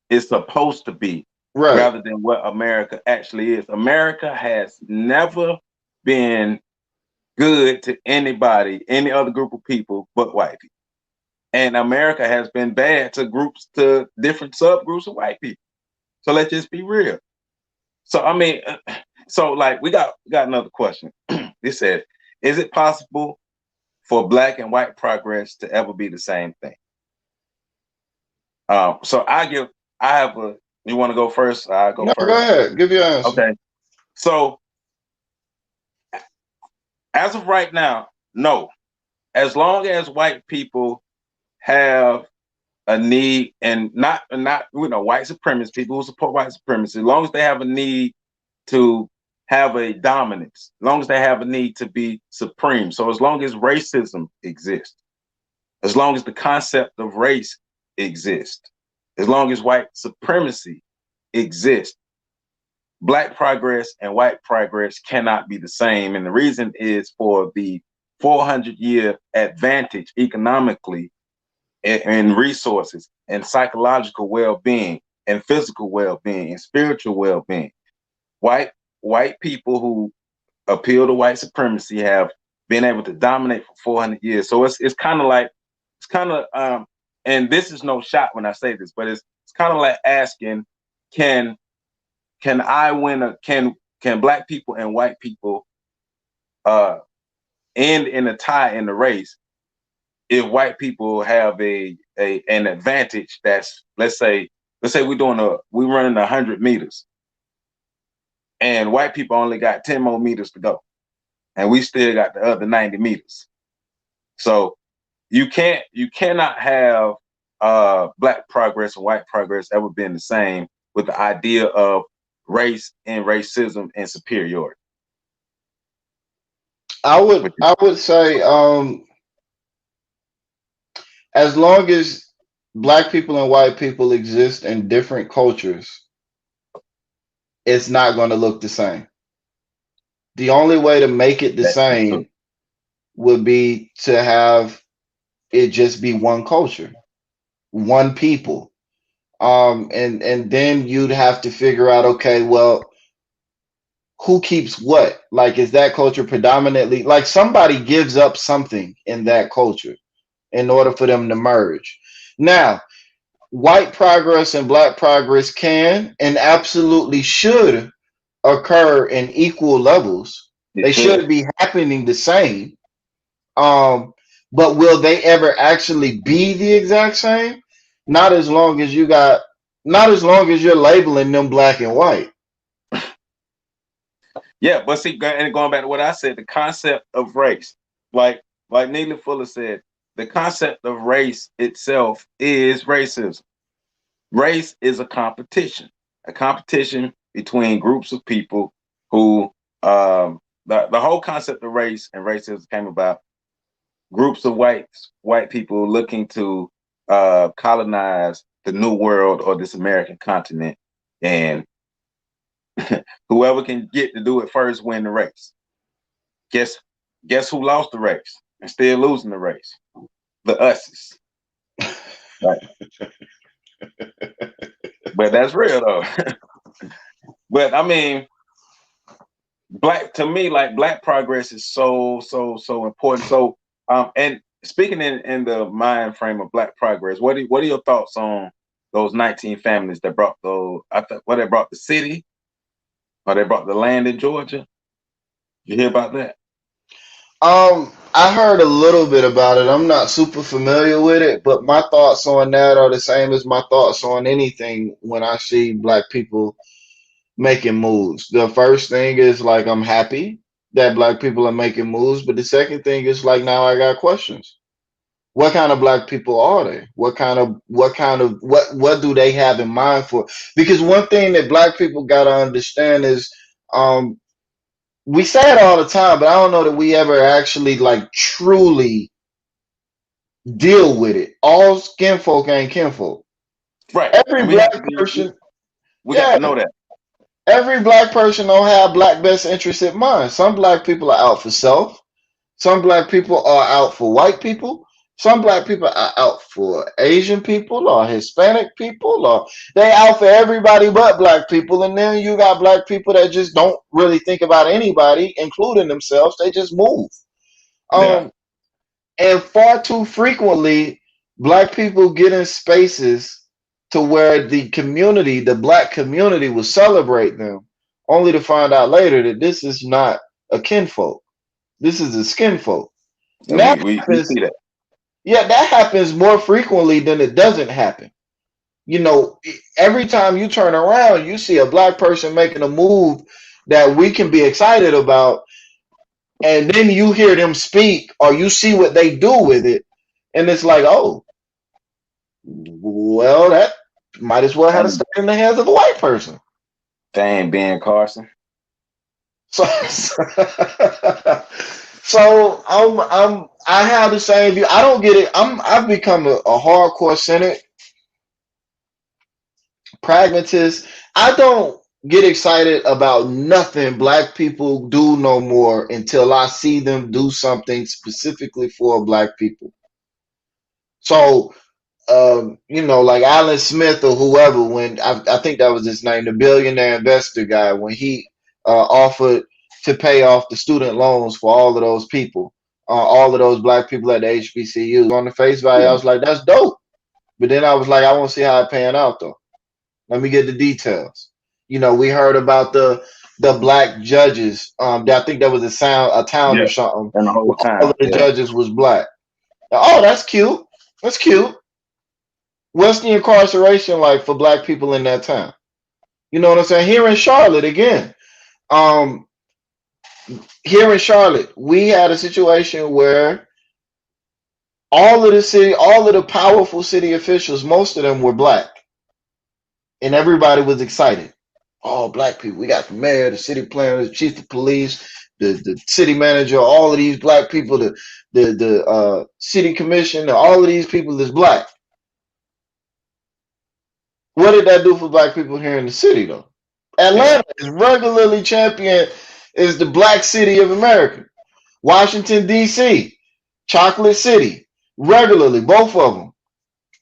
is supposed to be Right. rather than what America actually is. America has never been good to anybody, any other group of people but white people. And America has been bad to different subgroups of white people. So let's just be real. So I mean, so like we got another question. It says, is it possible for black and white progress to ever be the same thing? So I have a. You want to go first? I go No, go first. ahead. Give your answer. Okay. So as of right now, no. As long as white people have a need, and not white supremacists, people who support white supremacy, as long as they have a need to have a dominance, as long as they have a need to be supreme. So as long as racism exists, as long as the concept of race exists, as long as white supremacy exists, black progress and white progress cannot be the same. And the reason is for the 400-year advantage economically and resources and psychological well-being and physical well-being and spiritual well-being. White people who appeal to white supremacy have been able to dominate for 400 years. So it's kind of like it's kind of and this is no shot when I say this, but it's kind of like asking, can I win a can black people and white people uh end in a tie in the race if white people have an advantage that's, let's say we running 100 meters, and white people only got 10 more meters to go, and we still got the other 90 meters. So you cannot have black progress and white progress ever being the same with the idea of race and racism and superiority. I would say as long as black people and white people exist in different cultures, it's not going to look the same. The only way to make it the That's true. same would be to have it just be one culture, one people. And then you'd have to figure out, okay, well, who keeps what? Like, is that culture predominantly like somebody gives up something in that culture in order for them to merge? Now, white progress and black progress can and absolutely should occur in equal levels. It They should. should be happening the same. Um, but will they ever actually be the exact same? Not as long as not as long as you're labeling them black and white. Yeah, but see, and going back to what I said, the concept of race, like Neely Fuller said, the concept of race itself is racism. Race is a competition between groups of people who the whole concept of race and racism came about groups of white people looking to colonize the new world or this American continent, and whoever can get to do it first win the race. Guess guess who lost the race and still losing the race? The Ussies. Right. But that's real though. But I mean, black to me, like black progress is so important. So and speaking in the mind frame of black progress, what are your thoughts on those 19 families that brought those they brought the city or they brought the land in Georgia? You hear about that? I heard a little bit about it. I'm not super familiar with it, but my thoughts on that are the same as my thoughts on anything when I see black people making moves. The first thing is like I'm happy that black people are making moves, but the second thing is like now I got questions. What kind of black people are they? What do they have in mind for? Because one thing that black people gotta understand is um we say it all the time, but I don't know that we ever actually like truly deal with it. All skin folk ain't kinfolk. Right. Every And black person, we got to yeah, know that. every black person don't have black best interest in mind. Some black people are out for self. Some black people are out for white people. Some black people are out for Asian people or Hispanic people, or they out for everybody but black people. And then you got black people that just don't really think about anybody, including themselves. They just move. Yeah. Um, and far too frequently, black people get in spaces to where the black community will celebrate them, only to find out later that this is not a kinfolk. This is a skinfolk. And And that we happens, see that. yeah, that happens more frequently than it doesn't happen. You know, every time you turn around, you see a black person making a move that we can be excited about, and then you hear them speak or you see what they do with it, and it's like, oh, well, that might as well have to And stay in the hands of a white person. dang Ben Carson. So, so I have the same view. I don't get it. I've become a hardcore cynic, pragmatist. I don't get excited about nothing black people do no more until I see them do something specifically for black people. So like Alan Smith or whoever, when I think that was his name, the billionaire investor guy, when he offered to pay off the student loans for all of those people, all of those black people at the HBCUs. On the face value, I Yeah. was like, that's dope. But then I was like, I want to see how it pan out though. Let me get the details. We heard about the black judges. I think that was a town Yeah. or something. And the whole Where all time. of the Yeah. judges was black. Oh, that's cute. That's cute. What's the incarceration like for black people in that town? You know what I'm saying? Here in Charlotte again, Um, Here in Charlotte, we had a situation where all of the powerful city officials, most of them were black, and everybody was excited. All black people. We got the mayor, the city planner, the chief of police, the city manager, all of these black people, the city commission, all of these people is black. What did that do for black people here in the city though? Yeah. Atlanta is regularly championed as the black city of America. Washington, D.C., Chocolate City, regularly, both of them.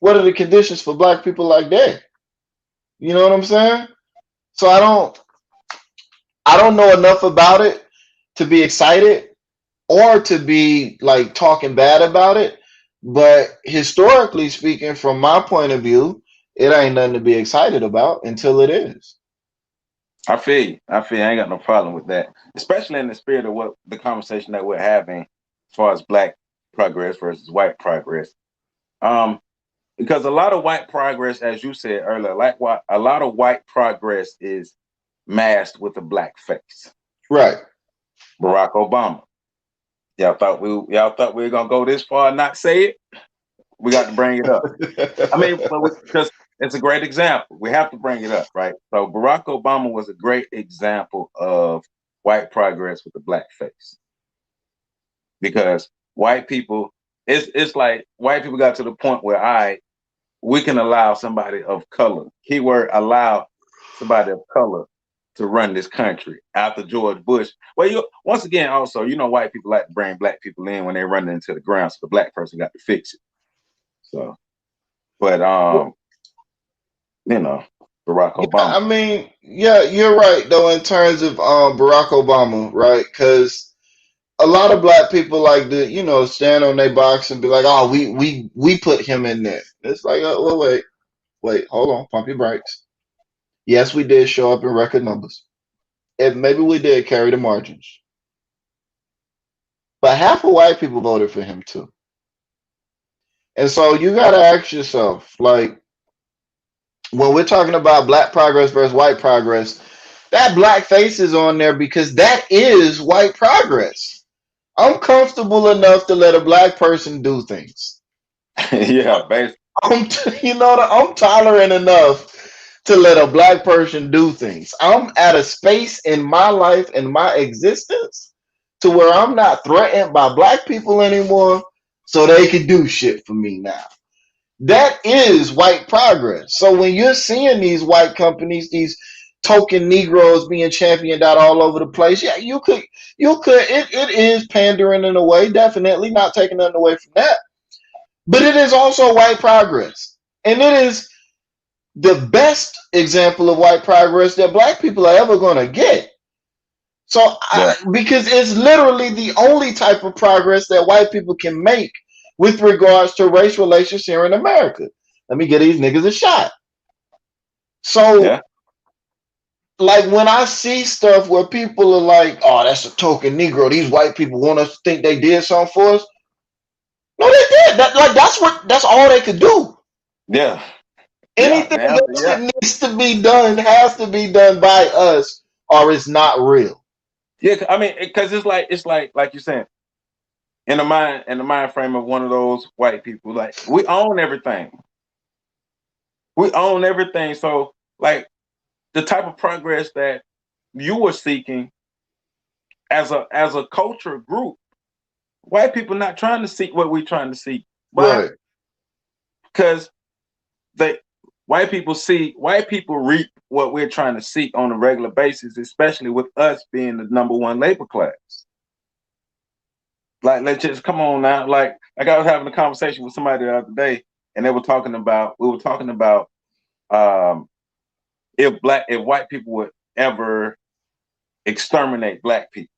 What are the conditions for black people like that? You know what I'm saying? So I don't know enough about it to be excited or to be like talking bad about it. But historically speaking, from my point of view, it ain't nothing to be excited about until it is. I feel you. I feel you. I ain't got no problem with that, especially in the spirit of what the conversation that we're having as far as black progress versus white progress. Um, because a lot of white progress, as you said earlier, like what a lot of white progress is masked with a black face. Right. Barack Obama. Y'all thought we were gonna go this far and not say it. We got to bring it up. I mean, because it's a great example. We have to bring it up, right? So Barack Obama was a great example of white progress with a black face. Because white people, it's like white people got to the point where we can allow somebody of color, keyword allow somebody of color to run this country after George Bush. Well, once again, also, white people like to bring black people in when they run into the ground, so the black person got to fix it. So, but you know, Barack Yeah, Obama. I mean, yeah, you're right though in terms of Barack Obama, right? Because a lot of black people like to, stand on their box and be like, "Oh, we put him in there." It's like, well, wait, hold on, pump your brakes. Yes, we did show up in record numbers, and maybe we did carry the margins, but half of white people voted for him too. And so you got to ask yourself, like, when we're talking about black progress versus white progress, that black face is on there because that is white progress. I'm comfortable enough to let a black person do things. Yeah, basically. I'm tolerant enough to let a black person do things. I'm at a space in my life and my existence to where I'm not threatened by black people anymore, so they can do shit for me now. That is white progress. So when you're seeing these white companies, these token Negroes being championed out all over the place, yeah, it is pandering in a way, definitely not taking nothing away from that. But it is also white progress. And it is the best example of white progress that black people are ever going to get. So, Yeah. because it's literally the only type of progress that white people can make with regards to race relations here in America. Let me get these niggas a shot. So, Yeah. like, when I see stuff where people are like, "Oh, that's a token Negro. These white people want us to think they did something for us." No, they did. That's all they could do. Yeah. Yeah. Anything The answer, else yeah. that needs to be done has to be done by us, or it's not real. Yeah. I mean, because it's like you're saying, in the mind frame of one of those white people, like we own everything. We own everything. So, like the type of progress that you were seeking as a culture group, white people not trying to seek what we're trying to seek, but Right. because they white people reap what we're trying to seek on a regular basis, especially with us being the number one labor class. Like, let's just come on now. Like I was having a conversation with somebody the other day, and we were talking about um, if white people would ever exterminate black people.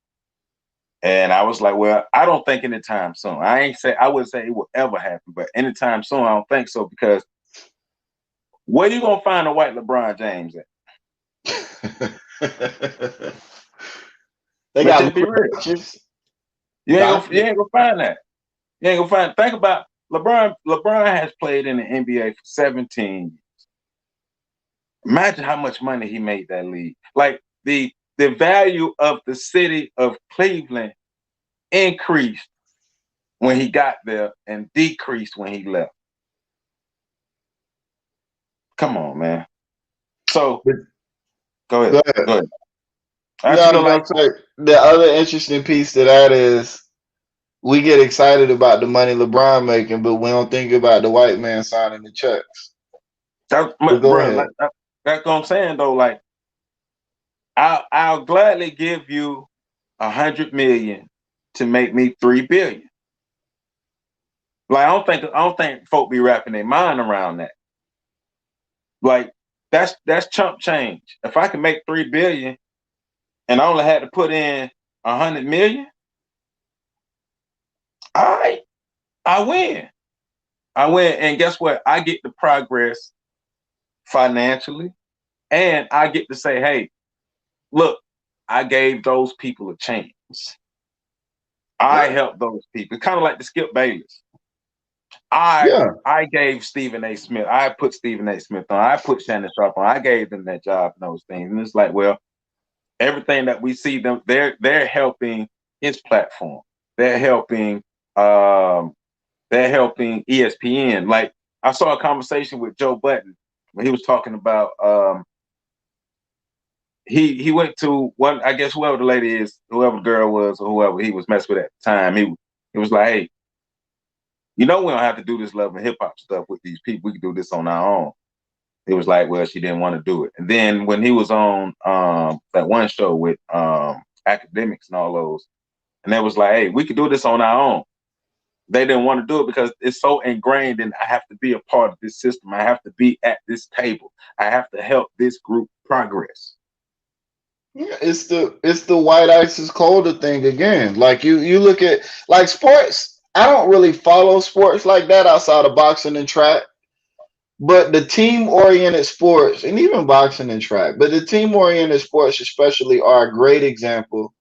And I was like, well, I don't think anytime soon. I wouldn't say it will ever happen, but anytime soon, I don't think so because where you gonna find a white LeBron James at? They Let's got just be Luka real. Doncic, You Doncic. ain't gonna find that. You ain't gonna find. Think about LeBron. LeBron has played in the NBA for 17 years. Imagine how much money he made that league. Like the value of the city of Cleveland increased when he got there and decreased when he left. Come on, man. So go ahead. Go ahead. Go ahead. I No, just I feel was like gonna say the other interesting piece to that is we get excited about the money LeBron making, but we don't think about the white man signing the checks. that, But go bro. ahead. That's what I'm saying though. Like I'll gladly give you 100 million to make me 3 billion. Like I don't think folk be wrapping their mind around that. Like that's chump change. If I can make 3 billion and I only had to put in 100 million, all right, I win. I win, and guess what? I get the progress financially, and I get to say, hey, look, I gave those people a chance. I Yeah. helped those people. Kind of like the Skip Bayless. Yeah. I gave Stephen A. Smith. I put Stephen A. Smith on. I put Shannon Sharp on. I gave them that job and those things. And it's like, well, everything that we see them, they're helping his platform. They're helping um, they're helping ESPN. Like I saw a conversation with Joe Button when he was talking about he went to one, I guess whoever the lady is, whoever the girl was, or whoever he was messing with at the time, he was like, hey, you know, we don't have to do this love and hip hop stuff with these people. We can do this on our own. It was like, well, she didn't want to do it. And then when he was on that one show with academics and all those, and they was like, hey, we could do this on our own. They didn't want to do it because it's so ingrained and I have to be a part of this system. I have to be at this table. I have to help this group progress. Yeah, it's the white ice is colder thing again. Like you look at like sports. I don't really follow sports like that outside of boxing and track. But the team oriented sports, and even boxing and track, but the team oriented sports especially are a great example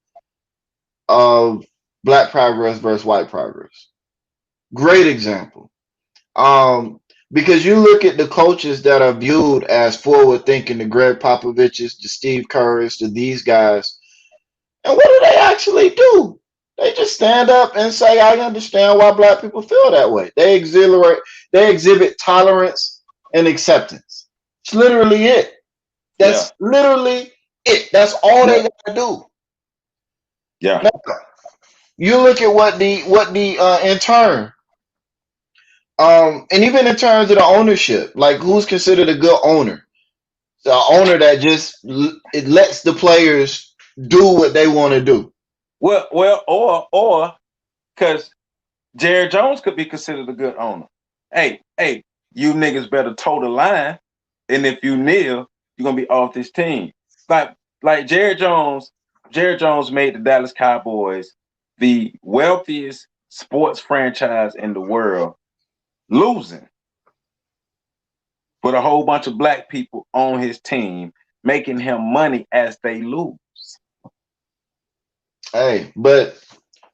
of black progress versus white progress. Great example. Um, because you look at the coaches that are viewed as forward thinking, the Greg Popoviches, the Steve Kerrs, the these guys, and what do they actually do? They just stand up and say, I understand why black people feel that way. They exhibit tolerance and acceptance. It's literally it. Yeah. That's literally it. That's all Yeah. they gotta do. Yeah. Now, you look at what the intern, and even in terms of the ownership, like who's considered a good owner? The owner that just it lets the players do what they want to do. Or because Jerry Jones could be considered a good owner. Hey, you niggas better toe the line, and if you kneel, you're gonna be off this team. Like like Jerry Jones made the Dallas Cowboys the wealthiest sports franchise in the world, losing with a whole bunch of black people on his team, making him money as they lose. Hey, but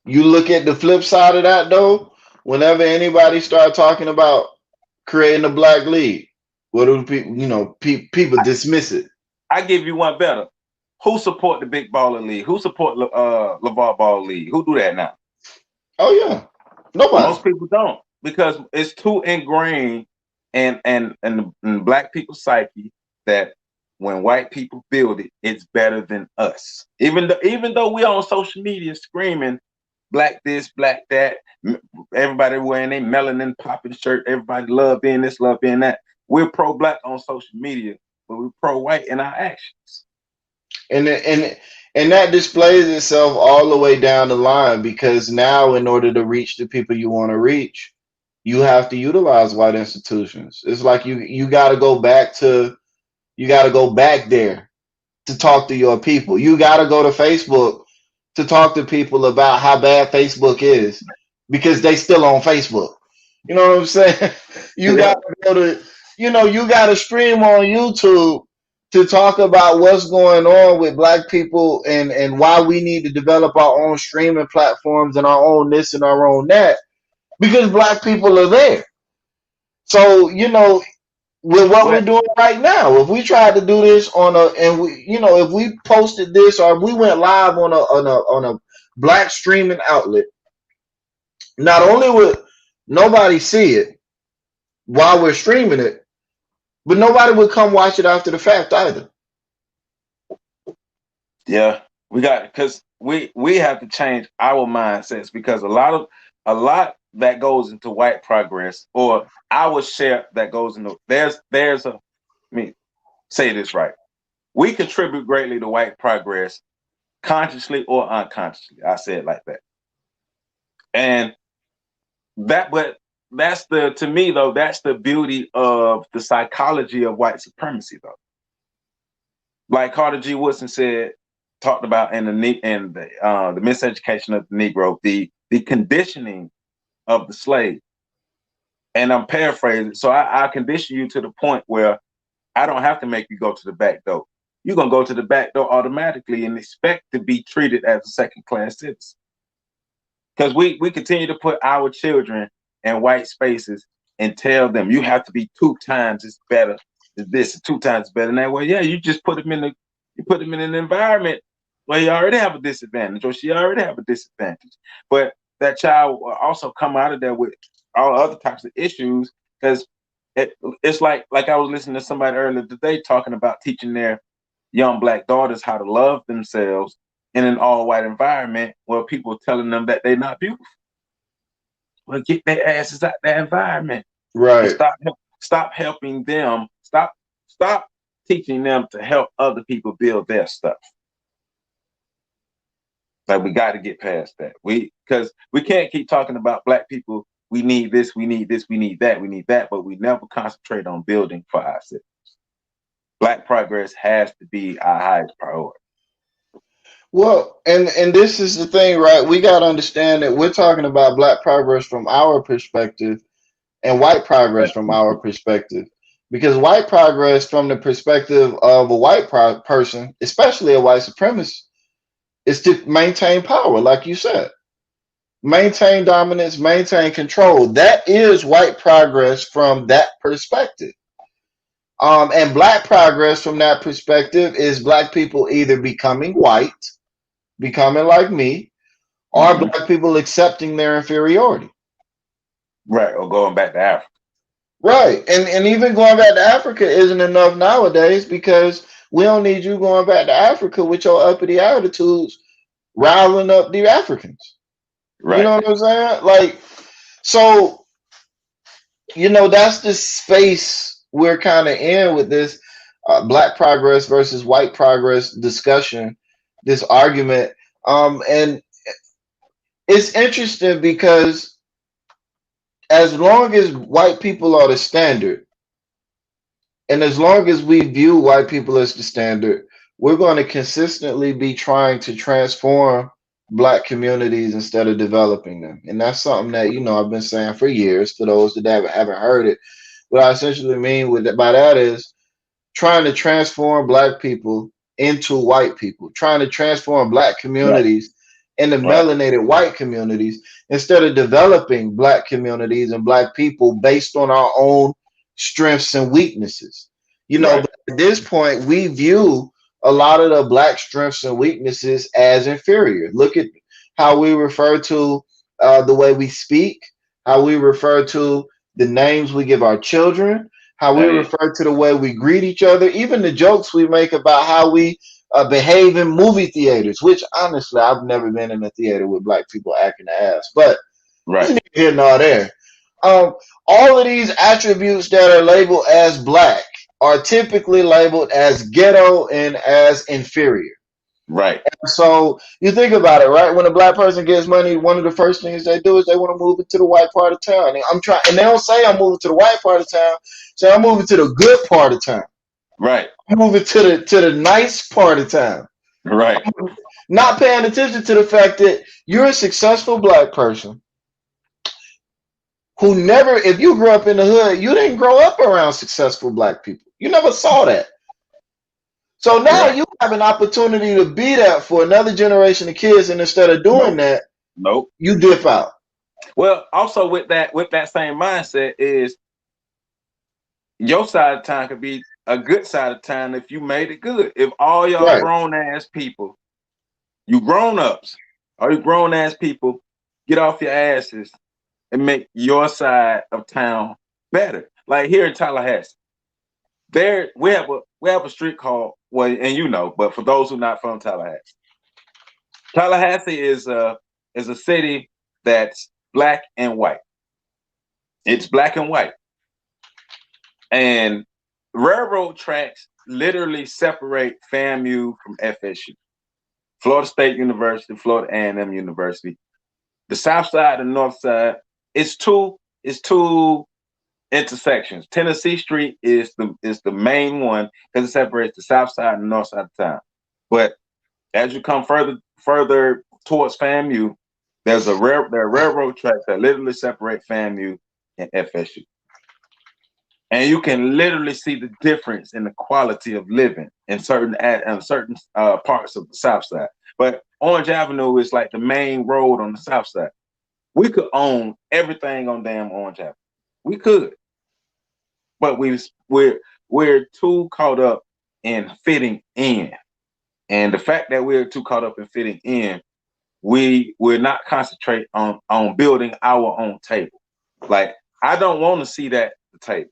you look at the flip side of that though. Whenever anybody start talking about creating a black league, what do people? People dismiss it. I give you one better. Who support the Big Baller League? Who support LeVar Ball League? Who do that now? Oh yeah, nobody. Most people don't because it's too ingrained in black people's psyche that when white people build it, it's better than us. Even though we on social media screaming black this, black that, everybody wearing a melanin popping shirt, everybody love being this, love being that. We're pro black on social media, but we're pro white in our actions. And that displays itself all the way down the line because now in order to reach the people you want to reach, you have to utilize white institutions. It's like you got to go back there to talk to your people. You got to go to Facebook to talk to people about how bad Facebook is because they still on Facebook. You know what I'm saying? You Yeah. got to go to, you got to stream on YouTube to talk about what's going on with black people and why we need to develop our own streaming platforms and our own this and our own that because black people are there. So, with what we're What? doing right now. If we tried to do this on a, and we, if we posted this or we went live on a black streaming outlet, not only would nobody see it while we're streaming it, but nobody would come watch it after the fact either. Yeah, we got because we have to change our mindsets because a lot that goes into white progress or our share that goes into there's a I mean say this right. We contribute greatly to white progress consciously or unconsciously. I say it like that. And but that's the to me though, that's the beauty of the psychology of white supremacy though. Like Carter G. Woodson said, talked about in the miseducation of the Negro, the conditioning of the slave. And I'm paraphrasing. So I condition you to the point where I don't have to make you go to the back door. You're gonna go to the back door automatically and expect to be treated as a second class citizen. Because we continue to put our children in white spaces and tell them you have to be 2 times as better as this, 2 times better than that. Well, yeah, you just put them in an environment where you already have a disadvantage, or she already have a disadvantage. But that child will also come out of there with all other types of issues because it's like I was listening to somebody earlier today talking about teaching their young black daughters how to love themselves in an all-white environment where people are telling them that they're not beautiful. Well, get their asses out that environment and Right. stop helping them. Stop teaching them to help other people build their stuff. Like we got to get past that. Because we can't keep talking about black people. We need this. We need this. We need that. We need that. But we never concentrate on building for ourselves. Black progress has to be our highest priority. Well, and this is the thing, right? We got to understand that we're talking about black progress from our perspective and white progress from our perspective. Because white progress from the perspective of a person, especially a white supremacist, is to maintain power, like you said. Maintain dominance, maintain control. That is white progress from that perspective. And black progress from that perspective is black people either becoming white, becoming like me, or Mm-hmm. black people accepting their inferiority. Right, or going back to Africa. Right. And even going back to Africa isn't enough nowadays because we don't need you going back to Africa with your uppity attitudes riling up the Africans. You Right, know what I'm saying? Like, so, that's the space we're kind of in with this black progress versus white progress discussion, this argument. And it's interesting because as long as white people are the standard, and as long as we view white people as the standard, we're going to consistently be trying to transform black communities instead of developing them. And that's something that, I've been saying for years for those that haven't heard it. What I essentially mean by that is trying to transform black people into white people, trying to transform black right, communities into right, melanated white communities instead of developing black communities and black people based on our own strengths and weaknesses. right, But at this point, we view a lot of the black strengths and weaknesses as inferior. Look at how we refer to the way we speak, how we refer to the names we give our children, how we hey, refer to the way we greet each other, even the jokes we make about how we behave in movie theaters, which honestly, I've never been in a theater with black people acting ass, but it's right, neither here nor there. Um, all of these attributes that are labeled as black are typically labeled as ghetto and as inferior. right, So you think about it, right? When a black person gets money, one of the first things they do is they want to move it to the white part of town. And and they don't say I'm moving to the white part of town. Say I'm moving to the good part of town. right, I'm moving to the nice part of town. right, Not paying attention to the fact that you're a successful black person who never, if you grew up in the hood, you didn't grow up around successful black people. You never saw that. So now right. you have an opportunity to be that for another generation of kids, and instead of doing Nope, that, nope. you dip out. Well, also with that same mindset is Your side of town could be a good side of town if you made it good. If all y'all Right. grown ass people, you grown ups, all you grown ass people, get off your asses and make your side of town better. Like here in Tallahassee, there we have a street called, well, and you know, but for those who are not from Tallahassee, Tallahassee is a city that's black and white. It's black and white, and railroad tracks literally separate FAMU from FSU, Florida State University, Florida A&M University. The south side and north side, it's two intersections. Tennessee Street is the main one because it separates the south side and the north side of town. But as you come further towards FAMU, there are railroad tracks that literally separate FAMU and FSU, and you can literally see the difference in the quality of living in certain parts of the south side. But Orange Avenue is like the main road on the south side. We could own everything on damn Orange Avenue. We could, but we're too caught up in fitting in. And the fact that we're too caught up in fitting in, we're not concentrate on building our own table. Like I don't want to see that the table.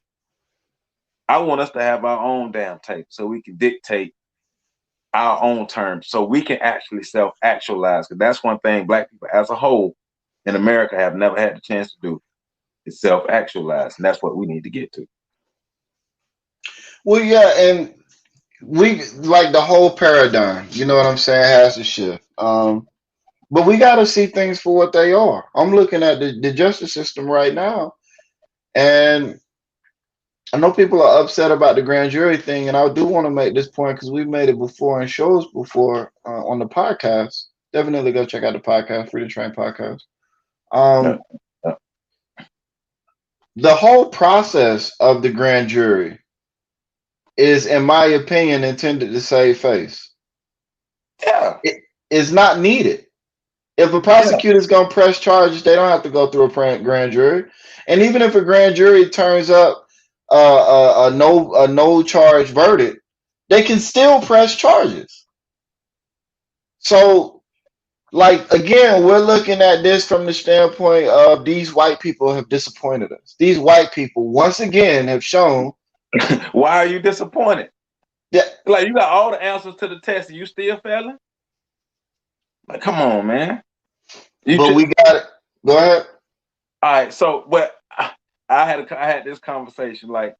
I want us to have our own damn table so we can dictate our own terms, so we can actually self-actualize. Because that's one thing Black people as a whole in America have never had the chance to do is self-actualize, and that's what we need to get to. Well, yeah, and we like the whole paradigm. You know what I'm saying? Has to shift. But we got to see things for what they are. I'm looking at the justice system right now, and I know people are upset about the grand jury thing, and I do want to make this point because we've made it before in shows before on the podcast. Definitely go check out the podcast, Free to Train podcast. Uh, Um, uh, the whole process of the grand jury is, in my opinion, intended to save face. yeah, It is not needed. If a yeah. prosecutor is going to press charges, they don't have to go through a grand jury. And even if a grand jury turns up a no charge verdict, they can still press charges. So, like again, we're looking at this from the standpoint of these white people have disappointed us. These white people once again have shown Why are you disappointed? that. Like you got all the answers to the test, and you still failing? Like, come on, man. You But just we got it. Go ahead. all right. So, what I had this conversation like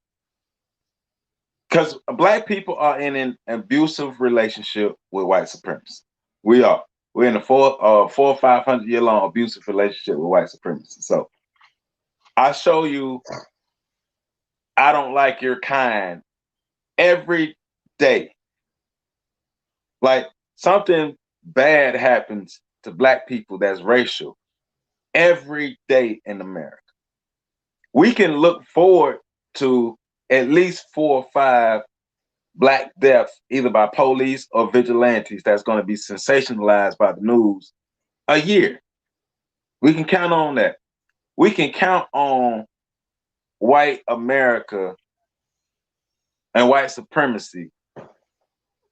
because Black people are in an abusive relationship with white supremacy. We are. We're in a 400 or 500 year long abusive relationship with white supremacy. So I show you I don't like your kind every day. Like something bad happens to Black people that's racial every day in America. We can look forward to at least 4 or 5 Black deaths, either by police or vigilantes, that's going to be sensationalized by the news a year. We can count on that. We can count on white America and white supremacy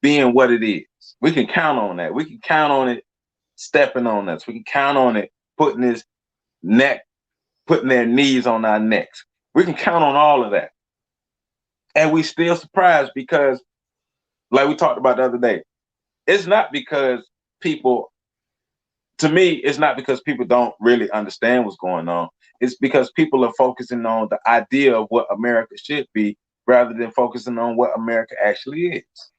being what it is. We can count on that. We can count on it stepping on us. We can count on it putting his neck, putting their knees on our necks. We can count on all of that. And we still surprised because, like we talked about the other day, it's not because people, to me, it's not because people don't really understand what's going on. It's because people are focusing on the idea of what America should be rather than focusing on what America actually is.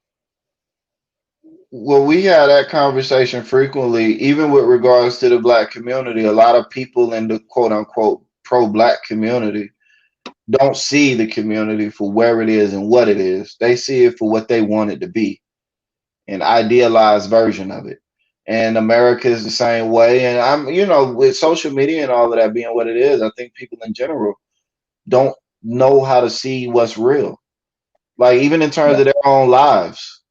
Well, we had that conversation frequently, even with regards to the Black community. A lot of people in the quote unquote pro Black community don't see the community for where it is and what it is. They see it for what they want it to be, an idealized version of it. And America is the same way. And with social media and all of that being what it is, I think people in general don't know how to see what's real. Like even in terms Yeah. of their own lives,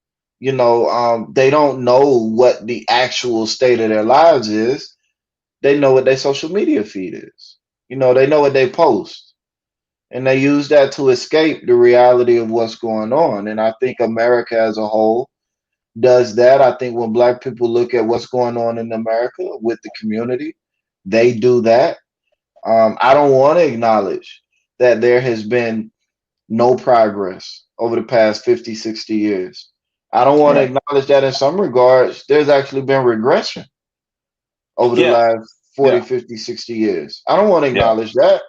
they don't know what the actual state of their lives is. They know what their social media feed is. They know what they post. and they use that to escape the reality of what's going on. And I think America as a whole does that. I think when black people look at what's going on in America with the community, they do that. I don't want to acknowledge that there has been no progress over the past 50, 60 years. I don't want to Right. acknowledge that in some regards, there's actually been regression over the Yeah. last 40, Yeah. 50, 60 years. I don't want to Yeah. acknowledge that.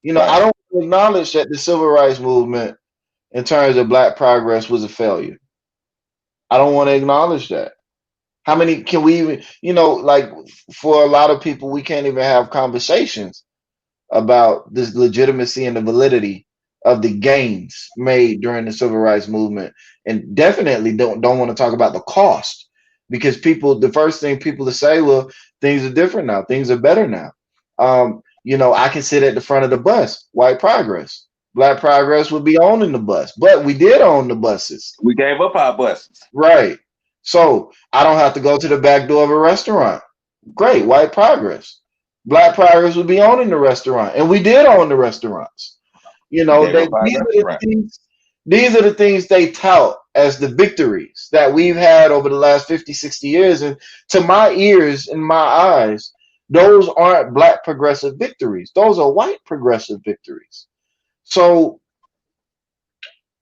I Right. don't acknowledge that the civil rights movement, in terms of black progress, was a failure. I don't want to acknowledge that. How many can we even, like for a lot of people, we can't even have conversations about this legitimacy and the validity of the gains made during the civil rights movement, and definitely don't want to talk about the cost, because people, the first thing people to say, well, things are different now, things are better now. I can sit at the front of the bus, white progress, black progress would be owning the bus, but we did own the buses. We gave up our buses. Right. So I don't have to go to the back door of a restaurant. Great, white progress. Black progress would be owning the restaurant, and we did own the restaurants. We gave They up our restaurant. these are the things they tout as the victories that we've had over the last 50, 60 years. And to my ears and my eyes, those aren't black progressive victories. Those are white progressive victories. So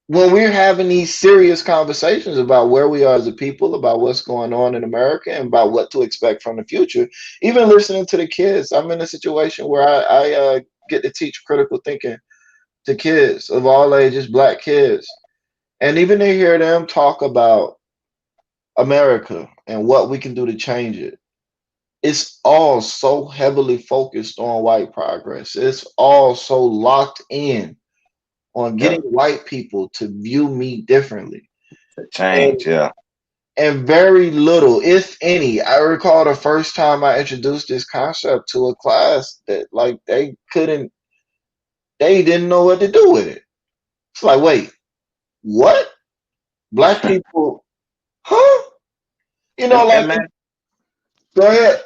when we're having these serious conversations about where we are as a people, about what's going on in America, and about what to expect from the future, even listening to the kids, I'm in a situation where I get to teach critical thinking to kids of all ages, black kids, and even to hear them talk about America and what we can do to change it. It's all so heavily focused on white progress. It's all so locked in on Yeah. getting white people to view me differently. The And change. Yeah. very little, if any. I recall the first time I introduced this concept to a class that like they didn't know what to do with it. It's like, wait, what? Black people, huh? Like, Imagine. go ahead.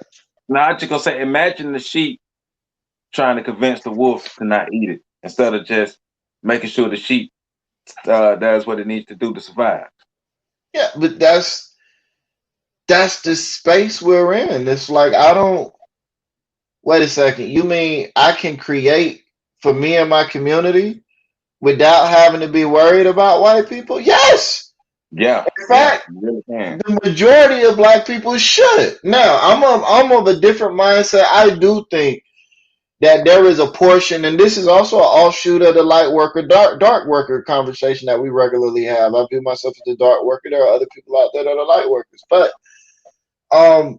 Now I just gonna say, imagine the sheep trying to convince the wolf to not eat it instead of just making sure the sheep does what it needs to do to survive. Yeah, but that's the space we're in. It's like, I don't, wait a second. You mean I can create for me and my community without having to be worried about white people? Yes. Yeah. In Yeah. fact, You really can. the majority of black people should. Now, I'm of a different mindset. I do think that there is a portion, and this is also an offshoot of the light worker, dark worker conversation that we regularly have. I view myself as a dark worker. There are other people out there that are light workers, but um,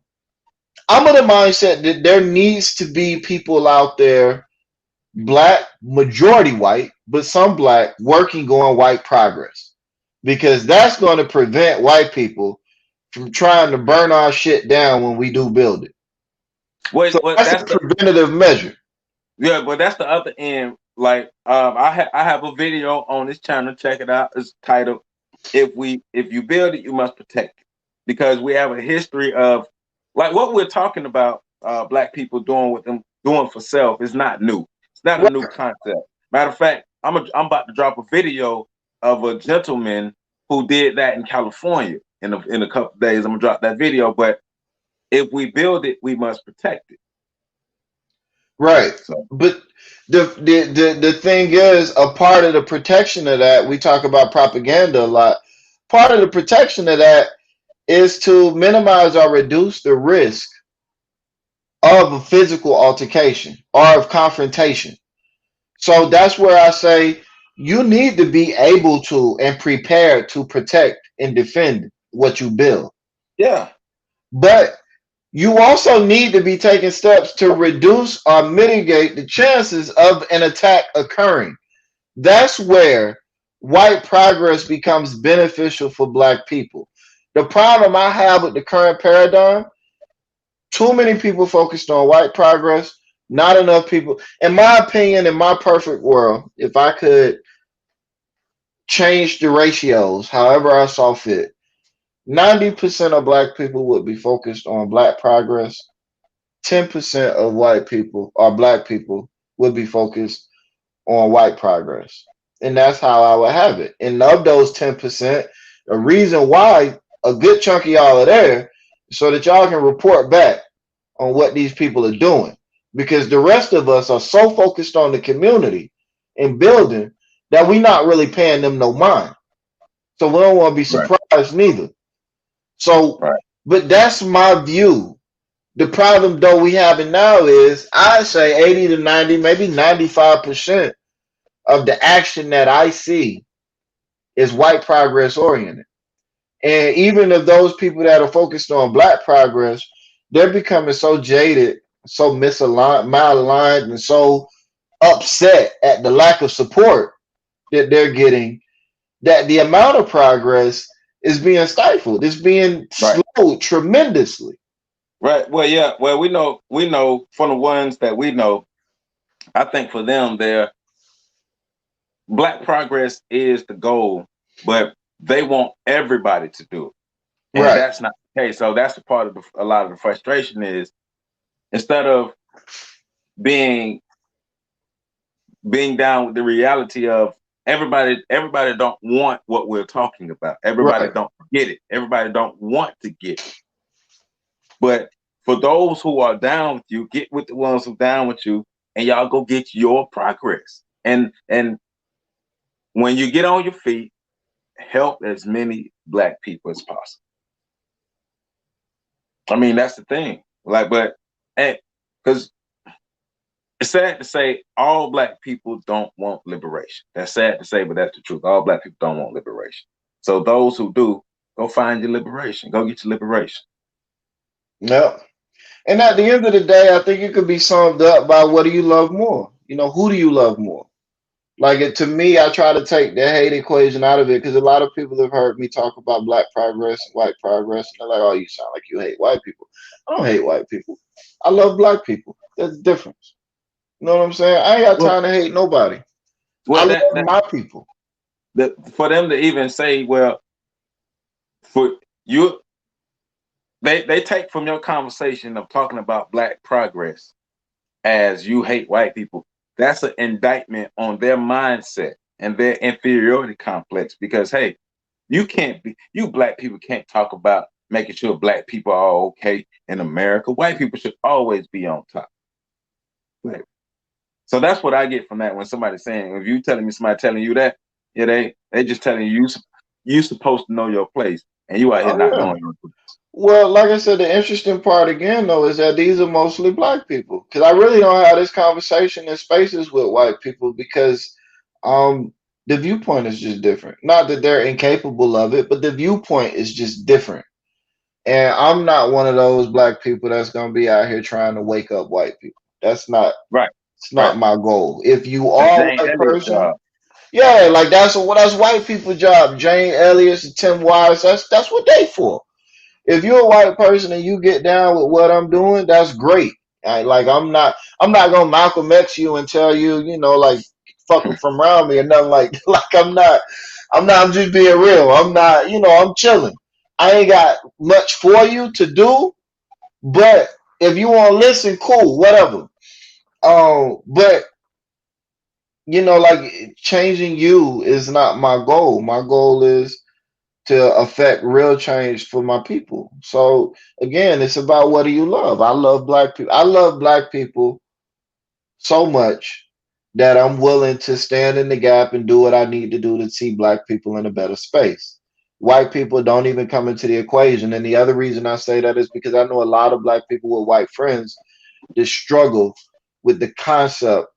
I'm of the mindset that there needs to be people out there, black, majority white, but some black, working on white progress, because that's going to prevent white people from trying to burn our shit down when we do build it. Well, So well, that's a that's the preventative measure. yeah, but that's the other end. Like, I have a video on this channel. Check it out. It's titled "If you build it, you must protect it," because we have a history of like what we're talking about. Black people doing what them doing for self is not new. It's not a new Right. concept. Matter of fact, I'm about to drop a video of a gentleman who did that in California in a couple days. I'm gonna drop that video. But if we build it, we must protect it. Right. So But the thing is, a part of the protection of that, we talk about propaganda a lot. Part of the protection of that is to minimize or reduce the risk of a physical altercation or of confrontation. So that's where I say you need to be able to and prepared to protect and defend what you build. yeah, But you also need to be taking steps to reduce or mitigate the chances of an attack occurring. That's where white progress becomes beneficial for black people. The problem I have with the current paradigm, too many people focused on white progress, not enough people. In my opinion, in my perfect world, if I could change the ratios however I saw fit, 90% of black people would be focused on black progress. 10% of white people or black people would be focused on white progress. And that's how I would have it. And of those 10%, the reason why a good chunk of y'all are there is so that y'all can report back on what these people are doing. Because the rest of us are so focused on the community and building that we're not really paying them no mind. So we don't want to be Right. surprised neither. So, Right. but that's my view. The problem though we having now is I say 80 to 90, maybe 95% of the action that I see is white progress oriented. And even if those people that are focused on black progress, they're becoming so jaded, so misaligned, malaligned, and so upset at the lack of support that they're getting that the amount of progress is being stifled. It's being Right. slowed tremendously. Right. Well, yeah. Well, we know from the ones that we know. I think for them, their black progress is the goal, but they want everybody to do it, and Right. that's not the case. So that's the part of a lot of the frustration is instead of being being down with the reality of everybody don't want what we're talking about. Everybody Right. don't get it. Everybody don't want to get it. But for those who are down with you, get with the ones who down with you, and y'all go get your progress. And when you get on your feet, help as many black people as possible. I mean, that's the thing. Like, but because it's sad to say all black people don't want liberation. That's sad to say, but that's the truth. All black people don't want liberation. So those who do, go find your liberation. Go get your liberation. Yep. And at the end of the day, I think it could be summed up by what do you love more? Who do you love more? Like to me, I try to take the hate equation out of it because a lot of people have heard me talk about black progress and white progress, and they're like, "Oh, you sound like you hate white people." I don't hate white people. I love black people. There's a difference. You know what I'm saying? I ain't got Well, time to hate nobody. I well, love that my people. for them to even say, well, for you, they take from your conversation of talking about black progress as you hate white people. That's an indictment on their mindset and their inferiority complex. Because hey, you black people can't talk about making sure black people are okay in America. White people should always be on top. Right. So that's what I get from that when somebody's saying, if you telling me somebody telling you that, yeah, they just telling you supposed to know your place, and you out here Oh not yeah. knowing your place. Well, like I said, the interesting part again though is that these are mostly black people. Because I really don't have this conversation in spaces with white people because um the viewpoint is just different. Not that they're incapable of it, but the viewpoint is just different. And I'm not one of those black people that's gonna be out here trying to wake up white people. Right, It's right. not my goal. If you That's are a Jane white Elliott's person, job. yeah, like that's white people job. Jane Elliott and Tim Wise, that's what they for. If you're a white person and you get down with what I'm doing, that's great. Like I'm not gonna Malcolm X you and tell you, like fucking from around me or nothing like like I'm just being real. I'm not, I'm chilling. I ain't got much for you to do, but if you want to listen, cool, whatever. But like changing you is not my goal. My goal is to affect real change for my people. So again, it's about what do you love? I love black people. I love black people so much that I'm willing to stand in the gap and do what I need to do to see black people in a better space. White people don't even come into the equation. And the other reason I say that is because I know a lot of black people with white friends that struggle with the concept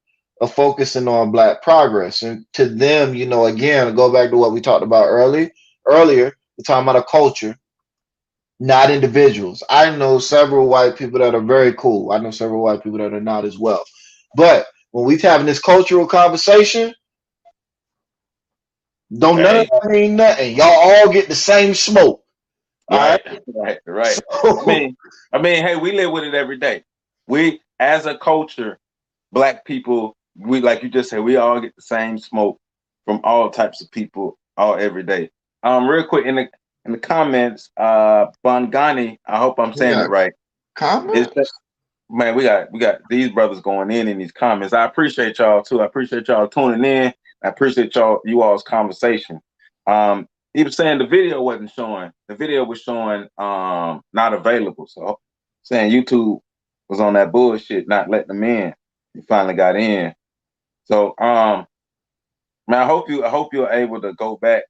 of focusing on black progress. And to them, again, go back to what we talked about earlier, we're talking about a culture, not individuals. I know several white people that are very cool. I know several white people that are not as well. But when we're having this cultural conversation, don't none of Hey, that mean nothing. Y'all all get the same smoke. All right. right, right, right. I So mean, I mean, hey, we live with it every day. We, as a culture, black people, we like you just said, we all get the same smoke from all types of people all every day. Real quick in the comments, Bongani, I hope I'm we saying it got right. Is that comments. Man, we got these brothers going in these comments. I appreciate y'all too. I appreciate y'all tuning in. I appreciate you all's conversation. He was saying the video wasn't showing. The video was showing not available. So saying YouTube was on that bullshit, not letting them in. He finally got in. So man, I hope you're able to go back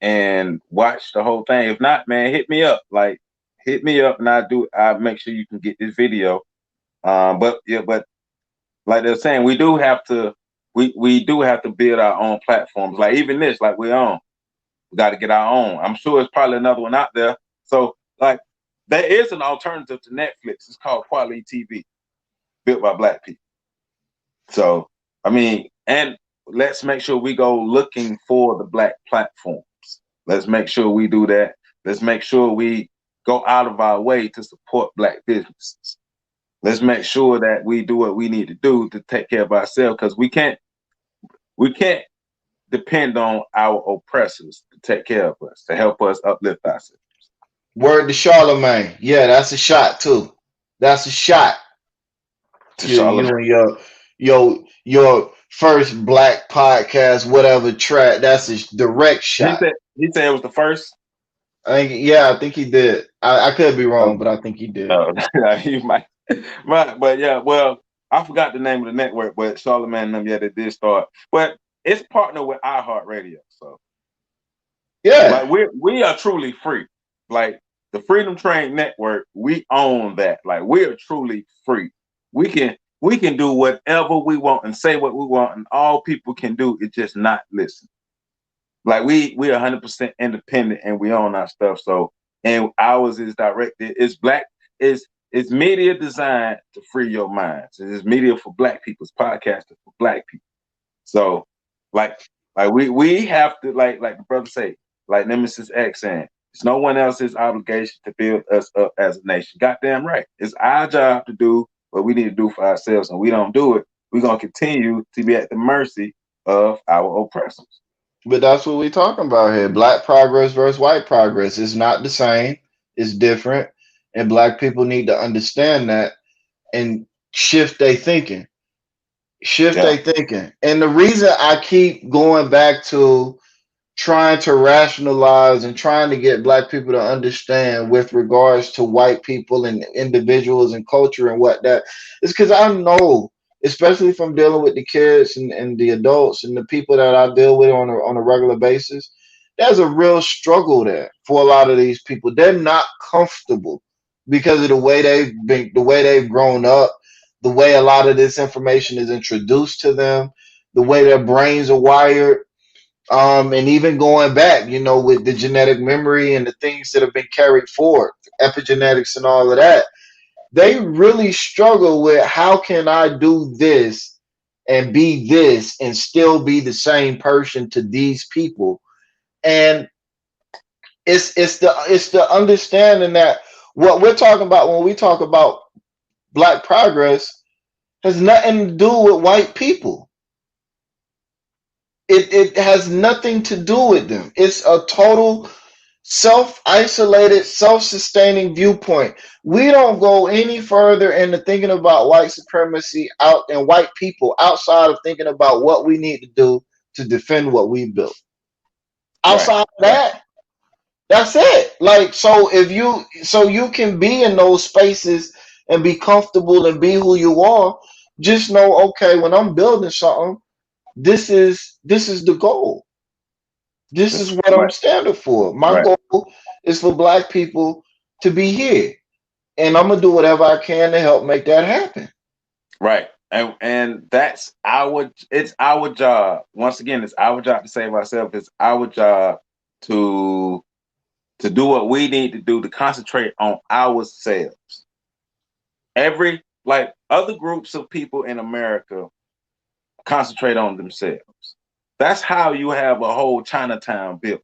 and watch the whole thing. If not, man, hit me up. Like hit me up and I'll make sure you can get this video. But yeah, but like they're saying, we do have to build our own platforms. Like even this, like we're on. We got to get our own. I'm sure there's probably another one out there. So like there is an alternative to Netflix. It's called Quality TV, built by Black people. So I mean, and let's make sure we go looking for the Black platforms. Let's make sure we do that. Let's make sure we go out of our way to support Black businesses. Let's make sure that we do what we need to do to take care of ourselves, because we can't depend on our oppressors to take care of us, to help us uplift ourselves. Word to Charlemagne. Yeah, that's a shot too. That's a shot To to you Charlotte, and your first Black podcast, whatever track. That's a direct shot. he said it was the first. I think he did. I could be wrong, but I think he did. Oh, you might, but yeah, well, I forgot the name of the network, but Charlemagne and them, yeah, they did start. But it's partnered with iHeartRadio, so Yeah. like we are truly free. Like the Freedom Train Network, we own that. Like we are truly free. We can do whatever we want and say what we want, and all people can do is just not listen. Like we 100% independent and we own our stuff. So and ours is directed. It's black. It's media designed to free your minds. It's media for Black people. It's podcasting for Black people. So like we have to like the brother say, like Nemesis X saying, it's no one else's obligation to build us up as a nation. Goddamn right. It's our job to do what we need to do for ourselves, and we don't do it. We're gonna continue to be at the mercy of our oppressors. But that's what we're talking about here. Black progress versus white progress. It's not the same. It's different. And Black people need to understand that and shift their thinking. Shift Yeah. their thinking. And the reason I keep going back to trying to rationalize and trying to get Black people to understand with regards to white people and individuals and culture and what that is, because I know, especially from dealing with the kids and the adults and the people that I deal with on a regular basis, there's a real struggle there for a lot of these people. They're not comfortable because of the way they've grown up, the way a lot of this information is introduced to them, the way their brains are wired, and even going back, with the genetic memory and the things that have been carried forward, epigenetics and all of that, they really struggle with how can I do this and be this and still be the same person to these people. And it's the understanding that what we're talking about when we talk about Black progress has nothing to do with white people. It has nothing to do with them. It's a total self-isolated, self-sustaining viewpoint. We don't go any further into thinking about white supremacy out and white people outside of thinking about what we need to do to defend what we built. Right. Outside of Right. that, that's it. Like, so you can be in those spaces and be comfortable and be who you are. Just know, okay, when I'm building something, this is the goal. This is what I'm Right. standing for. My Right. goal is for Black people to be here, and I'm gonna do whatever I can to help make that happen. Right. And it's our job. Once again, it's our job to save ourselves. It's our job to do what we need to do to concentrate on ourselves. Every like other groups of people in America concentrate on themselves. That's how you have a whole Chinatown built.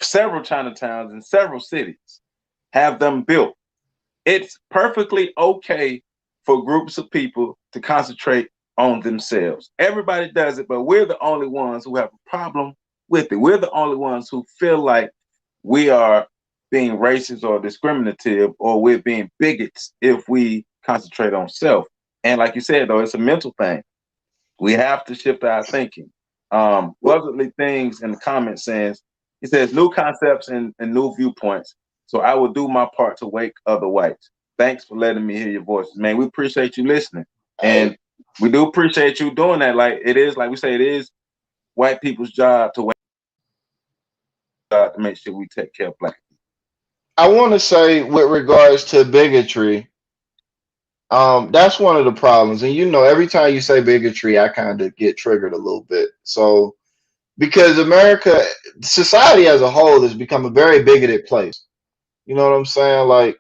Several Chinatowns in several cities have them built. It's perfectly okay for groups of people to concentrate on themselves. Everybody does it, but we're the only ones who have a problem with it. We're the only ones who feel like we are being racist or discriminative, or we're being bigots if we concentrate on self. And like you said, though, it's a mental thing. We have to shift our thinking. Pleasantly things in the comment says, he says, new concepts and new viewpoints. So I will do my part to wake other whites. Thanks for letting me hear your voices, man. We appreciate you listening. Hey, And we do appreciate you doing that. Like it is, like we say, it is white people's job to make sure we take care of black people. I want to say with regards to bigotry, that's one of the problems. And you know, every time you say bigotry, I kind of get triggered a little bit. So because America, society as a whole has become a very bigoted place. You know what I'm saying? Like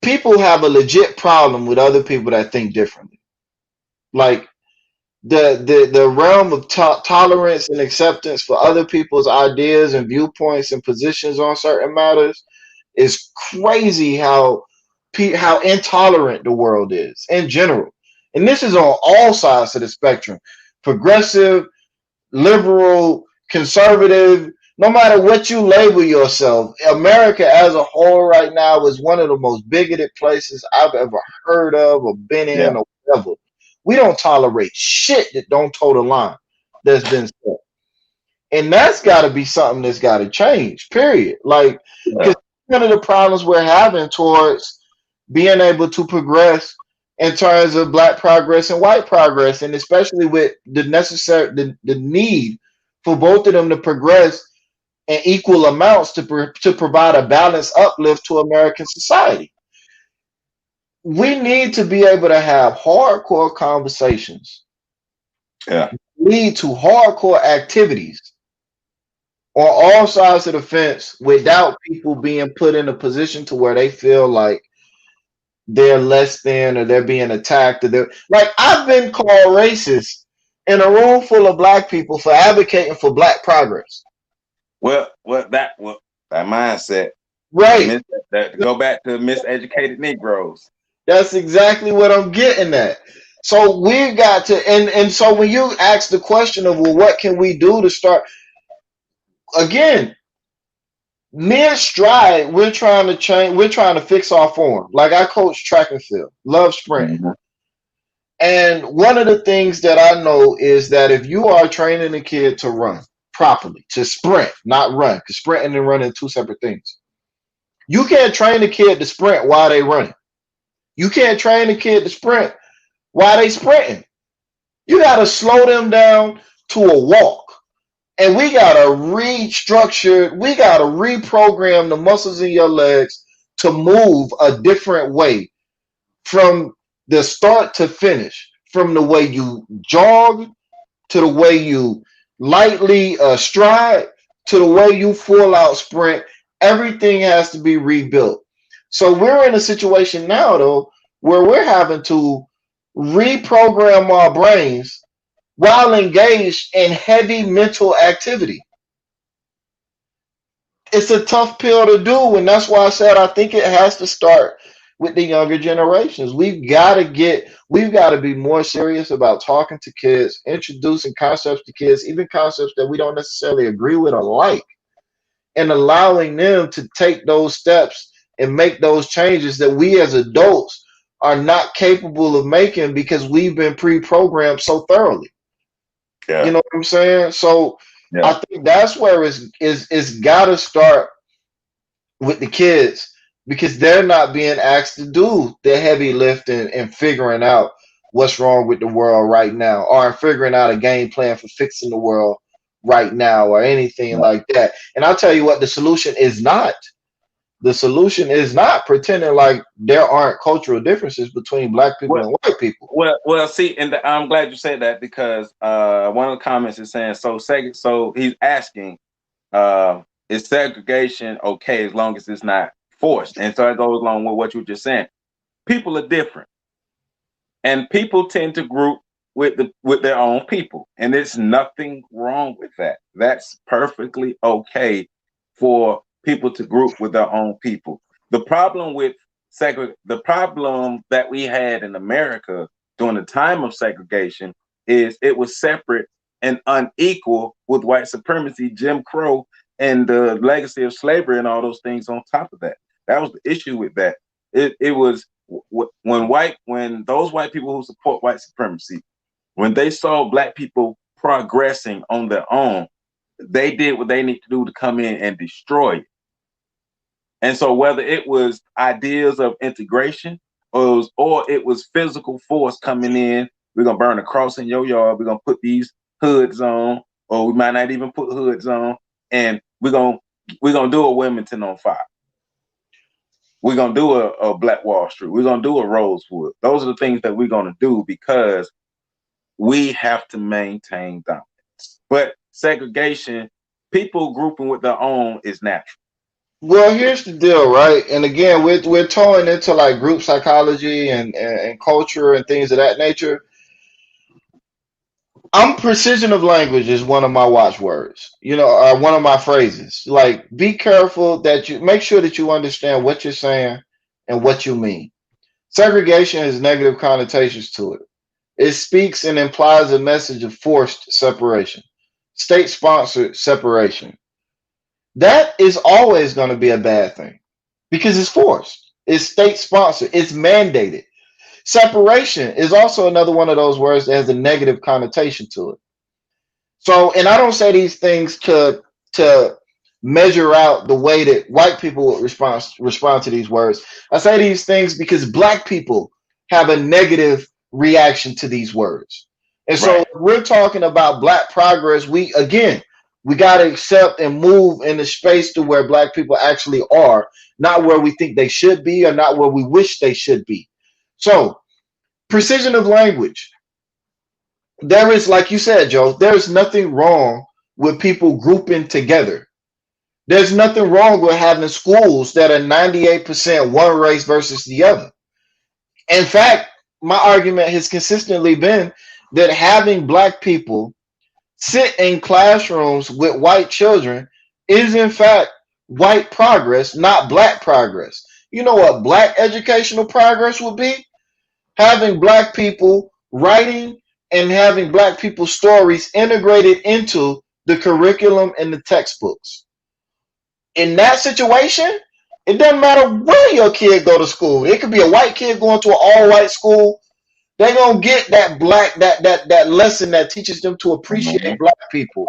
people have a legit problem with other people that think differently. Like the realm of tolerance and acceptance for other people's ideas and viewpoints and positions on certain matters is crazy how intolerant the world is in general. And this is on all sides of the spectrum. Progressive, liberal, conservative, no matter what you label yourself, America as a whole right now is one of the most bigoted places I've ever heard of or been Yeah. in or whatever. We don't tolerate shit that don't toe the line that's been said. And that's got to be something that's got to change, period. Like, Yeah. because one of the problems we're having towards being able to progress in terms of black progress and white progress, and especially with the need for both of them to progress in equal amounts to provide a balanced uplift to American society. We need to be able to have hardcore conversations, Yeah. lead to hardcore activities on all sides of the fence without people being put in a position to where they feel like they're less than or they're being attacked or they're like I've been called racist in a room full of black people for advocating for black progress. That mindset that Right. mis that go back to miseducated Negroes. That's exactly what I'm getting at. So we've got to and so when you ask the question of well what can we do to start again mid stride we're trying to change we're trying to fix our form. Like I coach track and field, love sprinting. Mhm. And one of the things that I know is that if you are training a kid to run properly, to sprint, not run, because sprinting and running are two separate things. You can't train a kid to sprint while they running. You can't train a kid to sprint while they sprinting. You got to slow them down to a walk. And we got to restructure, we got to reprogram the muscles in your legs to move a different way from the start to finish, from the way you jog to the way you lightly stride to the way you full out sprint. Everything has to be rebuilt. So we're in a situation now, though, where we're having to reprogram our brains while engaged in heavy mental activity. It's a tough pill to do, and that's why I said I think it has to start with the younger generations. We've got to be more serious about talking to kids, introducing concepts to kids, even concepts that we don't necessarily agree with or like, and allowing them to take those steps and make those changes that we as adults are not capable of making because we've been pre-programmed so thoroughly. You Yeah. know what I'm saying? So Yeah. I think that's where it's got to start with the kids because they're not being asked to do the heavy lifting and figuring out what's wrong with the world right now or figuring out a game plan for fixing the world right now or anything like that. And I'll tell you what the solution is not. The solution is not pretending like there aren't cultural differences between black people Well, and white people. See, and I'm glad you said that because one of the comments is saying so he's asking, is segregation okay as long as it's not forced? And so it goes along with what you were just saying. People are different, and people tend to group with their own people, and there's nothing wrong with that. That's perfectly okay for people to group with their own people. The problem with the problem that we had in America during the time of segregation is it was separate and unequal with white supremacy, Jim Crow, and the legacy of slavery and all those things on top of that. That was the issue with that. It was when those white people who support white supremacy, when they saw black people progressing on their own, they did what they need to do to come in and destroy it. And so whether it was ideas of integration or it was physical force coming in, we're gonna burn a cross in your yard, we're gonna put these hoods on, or we might not even put hoods on, and we're gonna do a Wilmington on fire. We're gonna do a Black Wall Street. We're gonna do a Rosewood. Those are the things that we're gonna do because we have to maintain dominance. But segregation, people grouping with their own is natural. Well, here's the deal, right? And again, we're towing into like group psychology and culture and things of that nature. I'm precision of language is one of my watchwords, or one of my phrases. Like, be careful that you make sure that you understand what you're saying and what you mean. Segregation has negative connotations to it. It speaks and implies a message of forced separation, state sponsored separation. That is always going to be a bad thing because it's forced, it's state sponsored, it's mandated. Separation is also another one of those words that has a negative connotation to it. So, and I don't say these things to measure out the way that white people would respond to these words. I say these things because black people have a negative reaction to these words. And so Right. we're talking about black progress. We got to accept and move in the space to where black people actually are, not where we think they should be or not where we wish they should be. So, precision of language. There is, like you said, Joe, there's nothing wrong with people grouping together. There's nothing wrong with having schools that are 98% one race versus the other. In fact, my argument has consistently been that having black people sit in classrooms with white children is, in fact, white progress, not black progress. You know what black educational progress would be? Having black people writing and having black people's stories integrated into the curriculum and the textbooks. In that situation, it doesn't matter where your kid go to school. It could be a white kid going to an all-white school. They're gonna get that black that lesson that teaches them to appreciate Mhm. black people.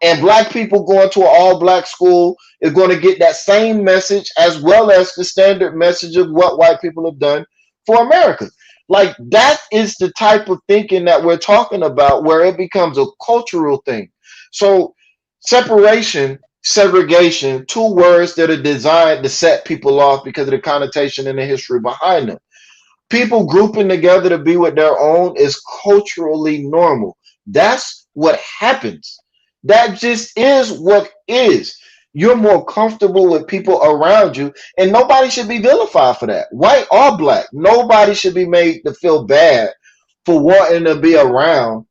And black people going to an all-black school is going to get that same message as well as the standard message of what white people have done for America. Like, that is the type of thinking that we're talking about where it becomes a cultural thing. So separation, segregation, two words that are designed to set people off because of the connotation and the history behind them. People grouping together to be with their own is culturally normal. That's what happens. That just is what is. You're more comfortable with people around you, and nobody should be vilified for that. White or black, nobody should be made to feel bad for wanting to be around,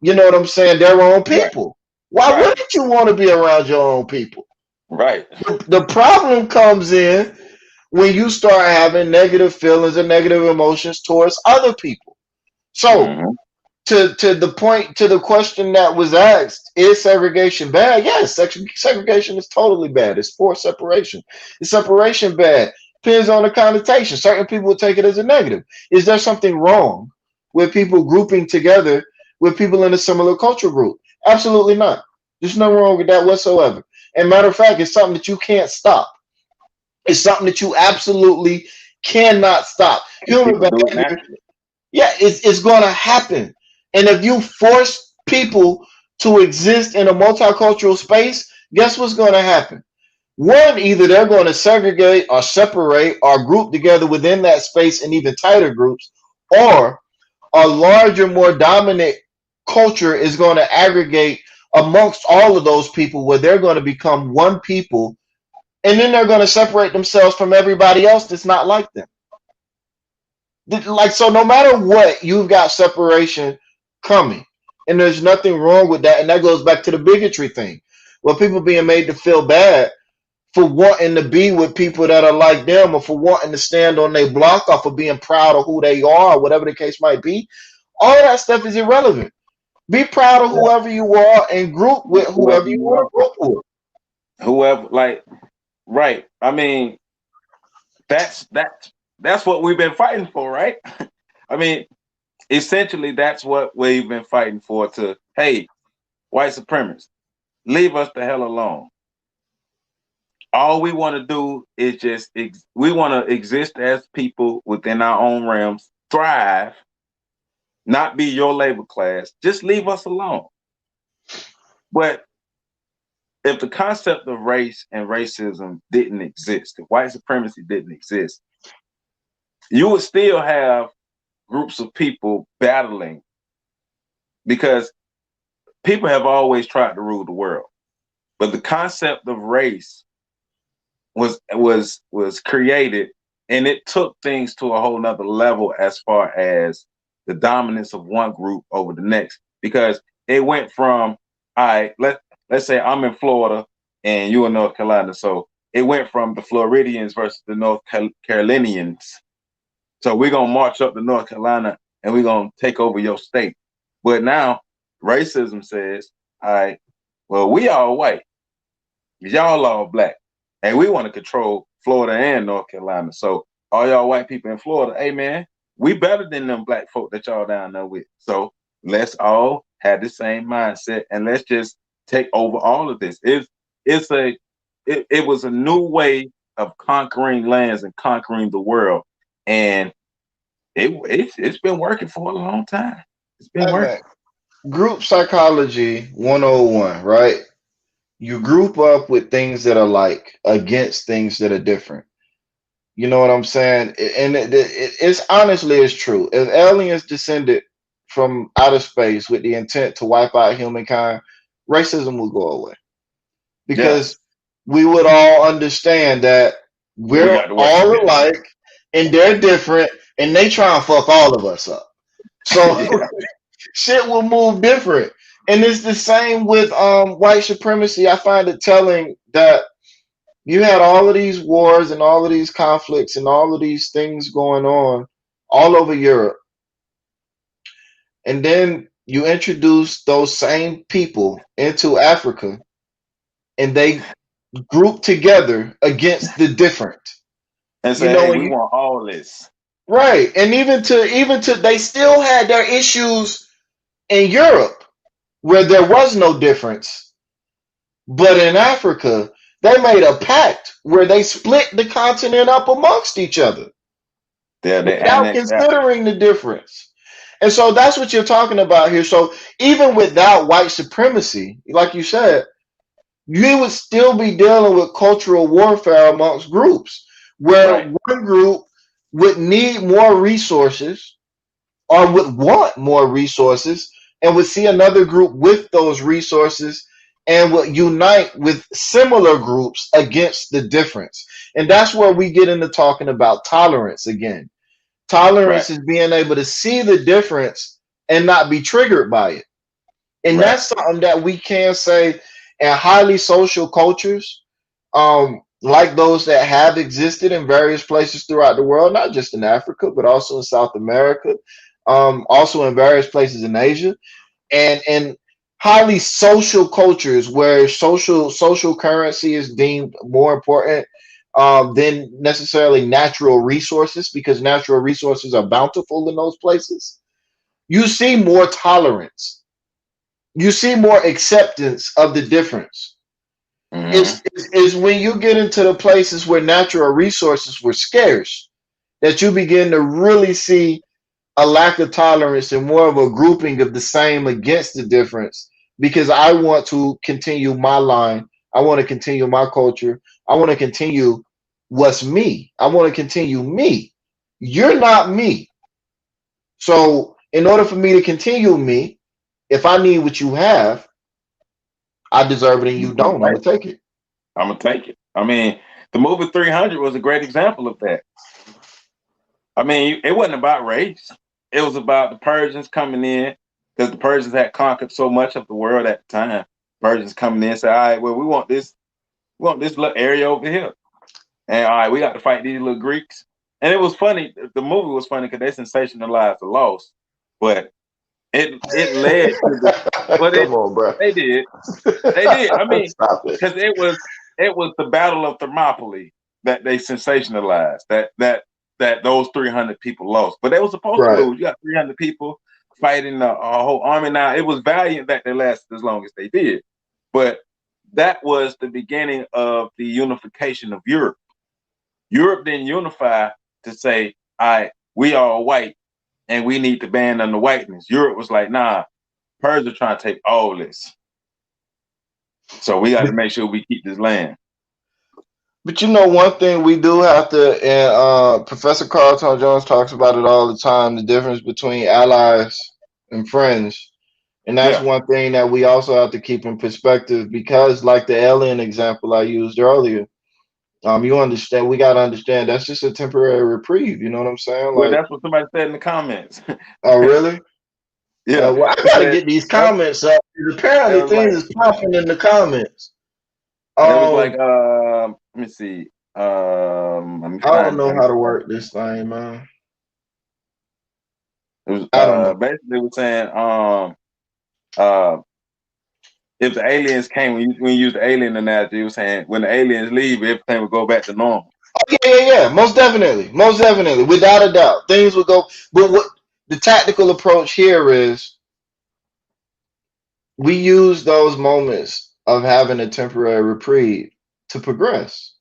you know what I'm saying, their own Right. people. Why Right. wouldn't you want to be around your own people? Right. The problem comes in when you start having negative feelings and negative emotions towards other people. So, Hmm. to the point, to the question that was asked, is segregation bad? Yes, segregation is totally bad. It's forced separation. Is separation bad? Depends on the connotation. Certain people will take it as a negative. Is there something wrong with people grouping together with people in a similar cultural group? Absolutely not. There's nothing wrong with that whatsoever. And matter of fact, it's something that you can't stop. It's something that you absolutely cannot stop. And Human people do it behavior, naturally. yeah, it's going to happen. And if you force people to exist in a multicultural space, guess what's going to happen? One, either they're going to segregate or separate or group together within that space in even tighter groups, or a larger, more dominant culture is going to aggregate amongst all of those people where they're going to become one people, and then they're going to separate themselves from everybody else that's not like them. Like, so no matter what, you've got separation coming, and there's nothing wrong with that. And that goes back to the bigotry thing, where people being made to feel bad for wanting to be with people that are like them, or for wanting to stand on their block, or for being proud of who they are, or whatever the case might be. All of that stuff is irrelevant. Be proud of Yeah. whoever you are and group with Whoever whoever you you want are. to group with. whoever, like, right. I mean, that's that's what we've been fighting for, right? I mean, essentially, that's what we've been fighting for. To hey, white supremacists, leave us the hell alone. All we want to do is just we want to exist as people within our own realms, thrive, not be your labor class. Just leave us alone. But if the concept of race and racism didn't exist, if white supremacy didn't exist, you would still have groups of people battling because people have always tried to rule the world. But the concept of race was created, and it took things to a whole nother level as far as the dominance of one group over the next, because it went from, all right, let's say I'm in Florida and you in North Carolina, so it went from the Floridians versus the North Carolinians. So we're gonna march up to North Carolina and we're gonna take over your state. But now racism says, all right, well, we all white, y'all all black, and we want to control Florida and North Carolina. So all y'all white people in Florida, hey man, we better than them black folk that y'all down there with. So let's all have the same mindset and let's just take over all of this. It was a new way of conquering lands and conquering the world, and it's been working for a long time. It's been Hey working. man, group psychology 101, right? You group up with things that are like against things that are different. You know what I'm saying? And it's honestly it's true. If aliens descended from outer space with the intent to wipe out humankind, racism would go away Yeah, because we would all understand that we we're got to work all together. alike and they're different and they try and fuck all of us up. So Yeah, shit will move different. And it's the same with white supremacy. I find it telling that you had all of these wars and all of these conflicts and all of these things going on all over Europe. And then you introduce those same people into Africa and they group together against the different. and You say, know, hey, and we you want all this. right. And even to they still had their issues in Europe where there was no difference. But in Africa, they made a pact where they split the continent up amongst each other They without annex Africa. considering the difference. And so that's what you're talking about here. So even without white supremacy, like you said, you would still be dealing with cultural warfare amongst groups where Right, one group would need more resources or would want more resources and would see another group with those resources and would unite with similar groups against the difference. And that's where we get into talking about tolerance again. right, Tolerance is being able to see the difference and not be triggered by it. And right. that's something that we can say in highly social cultures, like those that have existed in various places throughout the world, not just in Africa, but also in South America, also in various places in Asia, and in highly social cultures where social currency is deemed more important than necessarily natural resources because natural resources are bountiful in those places. You see more tolerance. You see more acceptance of the difference. Hmm. It's when you get into the places where natural resources were scarce that you begin to really see a lack of tolerance and more of a grouping of the same against the difference because I want to continue my line. I want to continue my culture. I want to continue what's me. I want to continue me. You're not me. So, in order for me to continue me, if I need what you have, I deserve it and you don't. I'm going to take it. I'm gonna take it. I mean, the movie 300 was a great example of that. I mean, it wasn't about race. It was about the Persians coming in because the Persians had conquered so much of the world at the time. Persians coming in and say, all right, well, we want this little area over here. And all right, we got to fight these little Greeks. And it was funny. The movie was funny because they sensationalized the loss, but it led to the. But Come on, bro. they did. They did. I mean, Stop it. because it was. it was the Battle of Thermopylae that they sensationalized. That those 300 people lost, but they were supposed to Right. lose. You got 300 people fighting a whole army. Now it was valiant that they lasted as long as they did, but that was the beginning of the unification of Europe. Europe didn't unify to say, all right, we are white and we need to ban on the whiteness. Europe was like, nah, Persia trying to take all this. So we got to make sure we keep this land. But you know, one thing we do have to, and Professor Carlton Jones talks about it all the time, the difference between allies and friends. And that's Yeah. one thing that we also have to keep in perspective because, like the alien example I used earlier, you understand, we got to understand that's just a temporary reprieve. You know what I'm saying? Well, Like, that's what somebody said in the comments. oh, really? Yeah. Well, I It got to said, get these that, comments up. 'Cause it apparently, was things like, is popping in the comments. it was like, Um, let me see. Let me I don't find, know how to work this thing, man. it was, I don't know. basically it was saying, uh, if the aliens came, when you use the alien analogy, it was saying when the aliens leave, everything would go back to normal. Oh, yeah, yeah, yeah. Most definitely, without a doubt, things will go. But what the tactical approach here is, we use those moments of having a temporary reprieve to progress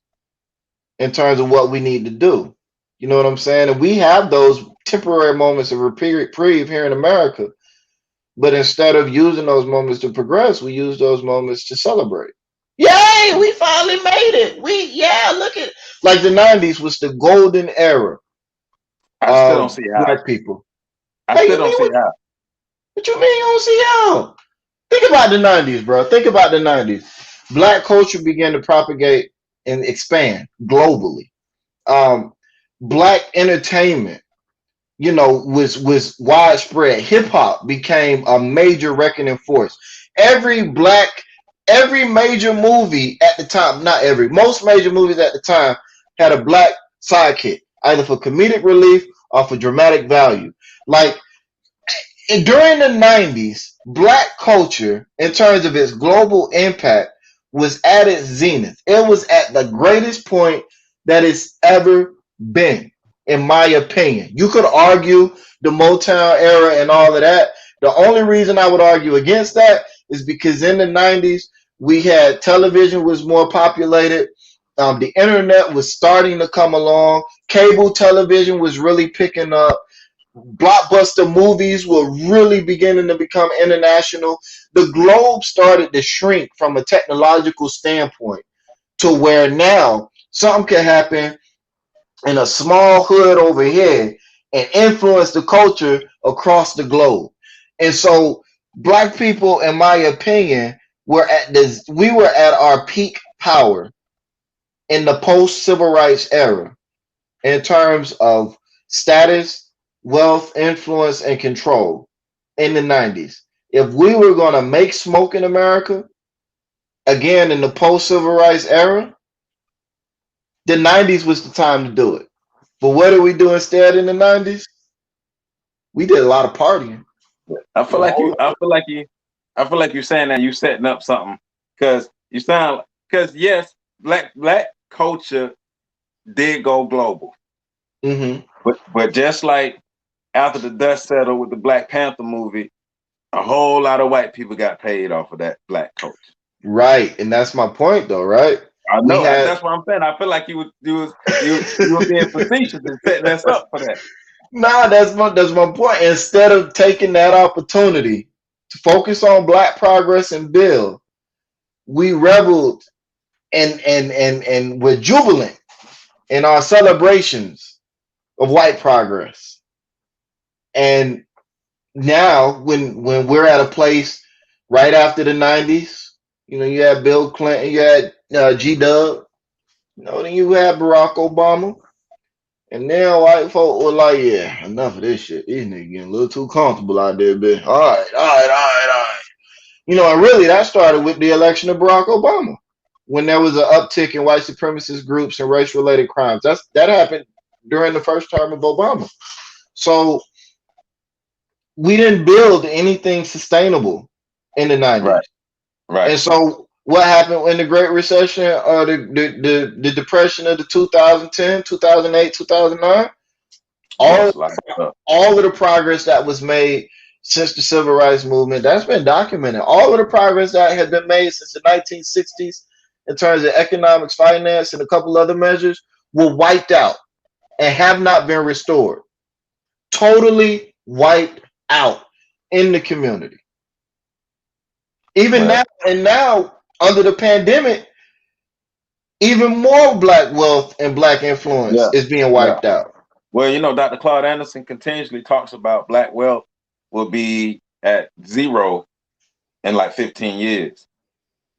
in terms of what we need to do. You know what I'm saying? And we have those temporary moments of reprieve here in America. But instead of using those moments to progress, we use those moments to celebrate. Yay, we finally made it. Look at, like the 90s was the golden era I still don't of see how. black people. I Hey, still you don't mean see how. what you mean you don't see how? Think about the 90s, bro. Think about the 90s. Black culture began to propagate and expand globally. Um, Black entertainment, was widespread. Hip hop became a major reckoning force. Every black, every major movie at the time, not every, most major movies at the time had a black sidekick, either for comedic relief or for dramatic value. Like, during the 90s, black culture, in terms of its global impact, was at its zenith. It was at the greatest point that it's ever been, in my opinion. You could argue the Motown era and all of that. The only reason I would argue against that is because in the 90s, we had television was more populated. The internet was starting to come along. Cable television was really picking up. Blockbuster movies were really beginning to become international. The globe started to shrink from a technological standpoint to where now something can happen in a small hood over here and influence the culture across the globe. And so black people, in my opinion, we were at our peak power in the post civil rights era in terms of status, wealth, influence, and control in the 90s. If we were going to make smoke in America, again in the post civil rights era, the 90s was the time to do it. But what did we do instead in the 90s? We did a lot of partying. I Did feel a like whole you. lot. I feel like you're saying that you setting up something because you sound because yes, black culture did go global, Mm-hmm. but just like after the dust settled with the Black Panther movie, a whole lot of white people got paid off of that black culture. Right. And that's my point though, right? I We know had that's what I'm saying. I feel like you were being facetious and setting us up for that. nah, that's my point. Instead of taking that opportunity to focus on black progress and build, we reveled and were jubilant in our celebrations of white progress. And now, when we're at a place right after the 90s, you had Bill Clinton, you had G Dub, then you had Barack Obama. And now white folk were like, yeah, enough of this shit. These niggas getting a little too comfortable out there, bitch. All right, all right, all right, all right. And really that started with the election of Barack Obama, when there was an uptick in white supremacist groups and race-related crimes. That happened during the first term of Obama. So we didn't build anything sustainable in the Right, 90s. right. And so what happened in the Great Recession or the depression of the 2010, 2008, 2009? All Bust like up. all of the progress that was made since the civil rights movement, that's been documented. All of the progress that had been made since the 1960s in terms of economics, finance, and a couple other measures were wiped out and have not been restored. Totally wiped out in the community. Even now, Well, and now under the pandemic, even more black wealth and black influence yeah, is being yeah. wiped out. Well, Dr. Claude Anderson continuously talks about black wealth will be at zero in like 15 years.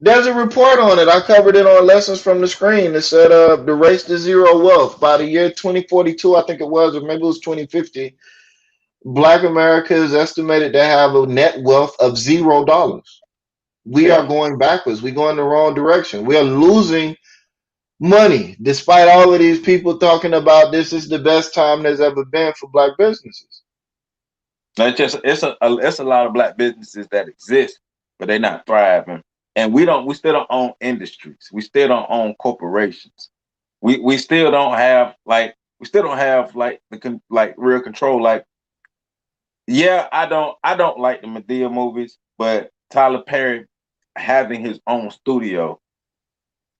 There's a report on it. I covered it on Lessons from the Screen. It said the race to zero wealth by the year 2042, I think it was, or maybe it was 2050. Black America is estimated to have a net wealth of $0. We are Yeah. going backwards. We're going the wrong direction. We are losing money, despite all of these people talking about this is the best time there's ever been for black businesses. It's a lot of black businesses that exist, but they're not thriving. And we still don't own industries. We still don't own corporations. We still don't have like like real control. Like, yeah, I don't like the Medea movies, but Tyler Perry having his own studio,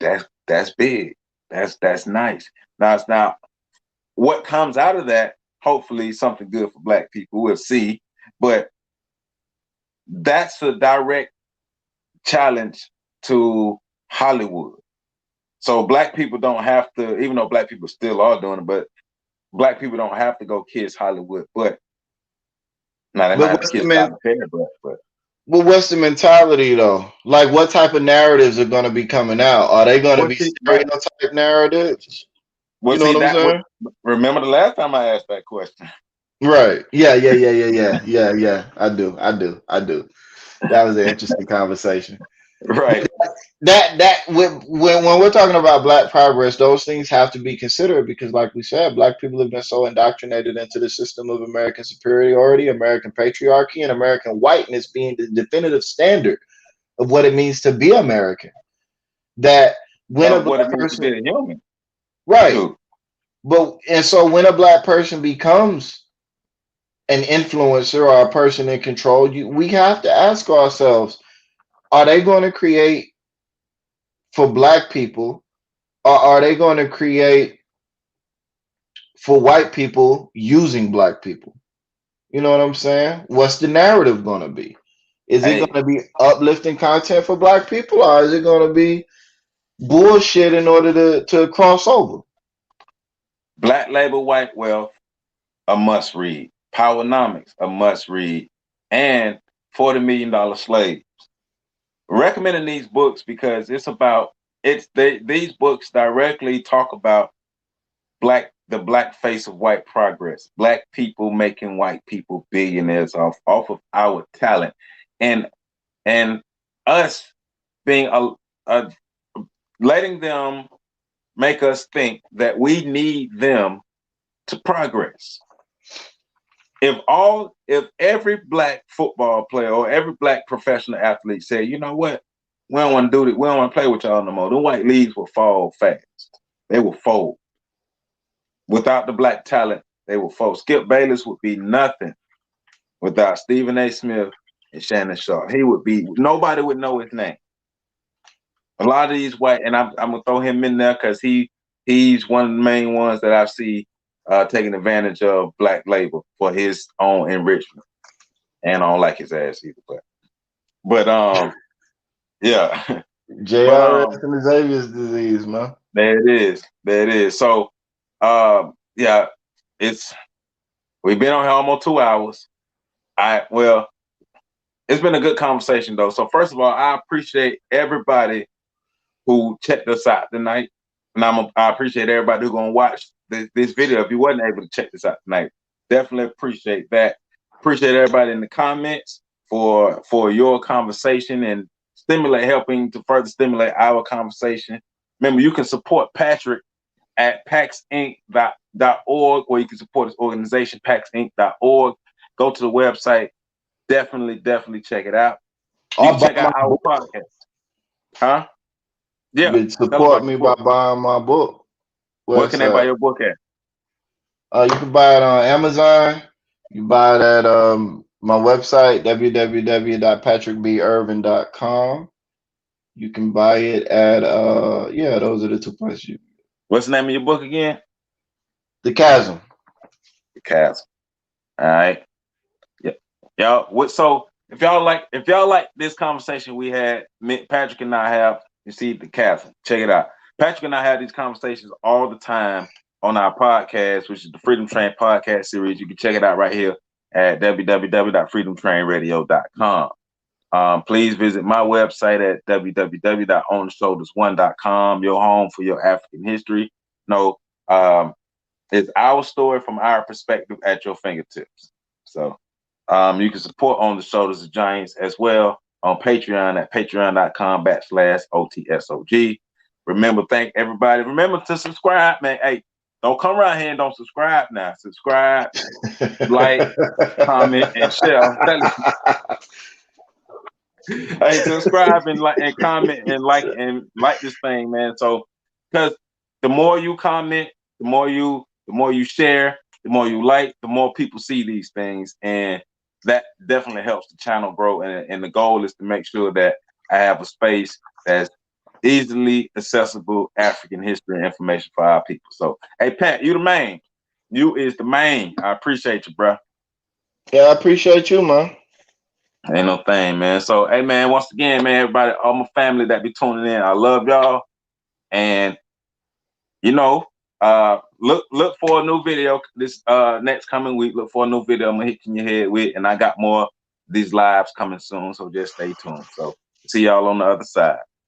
that's big. That's nice. Now what comes out of that, hopefully something good for black people. We'll see. But that's a direct challenge to Hollywood. So black people don't have to, even though black people still are doing it, but black people don't have to go kiss Hollywood. But now they might But have to what's the kiss men- Tyler Perry, but Well, what's the mentality though? Like, what type of narratives are going to be coming out? Are they going to well, be see, right. stereotype narratives? Well, You know see what I'm that would saying? remember the last time I asked that question. Right. Yeah. I do. That was an interesting conversation. Right. That when we're talking about black progress, those things have to be considered because, like we said, black people have been so indoctrinated into the system of American superiority, American patriarchy, and American whiteness being the definitive standard of what it means to be American. That when a Of what it black means to be person, a human, right, too. but and so when a black person becomes an influencer or a person in control, we have to ask ourselves: are they going to create for black people, or are they going to create for white people using black people? You know what I'm saying? What's the narrative going to be? Is it Hey, going to be uplifting content for black people, or is it going to be bullshit in order to cross over? Black Label White Wealth, a must read. Powernomics, a must read. And $40 Million Slave. Recommending these books because these books directly talk about the black face of white progress, black people making white people billionaires off of our talent, and and us being a letting them make us think that we need them to progress. If every black football player or every black professional athlete said, you know what, we don't want to do it, we don't want to play with y'all no more, the white leagues will fall fast. They will fold. Without the black talent, they will fold. Skip Bayless would be nothing without Stephen A. Smith and Shannon Sharp. Nobody would know his name. A lot of these white, and I'm gonna throw him in there because he's one of the main ones that I see taking advantage of black labor for his own enrichment. And I don't like his ass either, but yeah. but JRS and Xavier's disease, man. There it is. There it is. So yeah, it's we've been on here almost 2 hours. It's been a good conversation though. So first of all, I appreciate everybody who checked us out tonight. And I appreciate everybody who's gonna watch this video. If you wasn't able to check this out tonight, definitely appreciate that. Appreciate everybody in the comments for your conversation and helping to further stimulate our conversation. Remember, you can support Patrick at paxinc.org, or you can support his organization, paxinc.org. Go to the website. Definitely check it out. You I can check bought my out our book. podcast. Huh? You Yeah. can Tell about support your me by book. buying my book. Where Where's can they buy that? your book at? You can buy it on Amazon. You buy it at my website, www.patrickbirvin.com. You can buy it at yeah, those are the two places. What's the name of your book again? The Chasm. The Castle. All right. Yeah. Y'all. What? So if y'all like this conversation we had, Patrick and I have, you see the Castle. Check it out. Patrick and I have these conversations all the time on our podcast, which is the Freedom Train podcast series. You can check it out right here at www.freedomtrainradio.com. Please visit my website at www.ontheshoulders1.com, your home for your African history. No, it's our story from our perspective at your fingertips. So you can support On the Shoulders of Giants as well on Patreon at patreon.com/OTSOG. Remember, thank everybody. Remember to subscribe, man. Hey, don't come around here and don't subscribe now. Subscribe, like, comment, and share. I'm telling you. Hey, subscribe and like and comment and like this thing, man. So because the more you comment, the more you share, the more you like, the more people see these things. And that definitely helps the channel grow. And the goal is to make sure that I have a space that's easily accessible African history and information for our people. So, hey, Pat, you the main. You is the main. I appreciate you, bro. Yeah, I appreciate you, man. Ain't no thing, man. So, hey, man, once again, man, everybody, all my family that be tuning in, I love y'all. And, you know, look for a new video this next coming week. Look for a new video I'm gonna hit in your head with. And I got more of these lives coming soon. So just stay tuned. So, see y'all on the other side.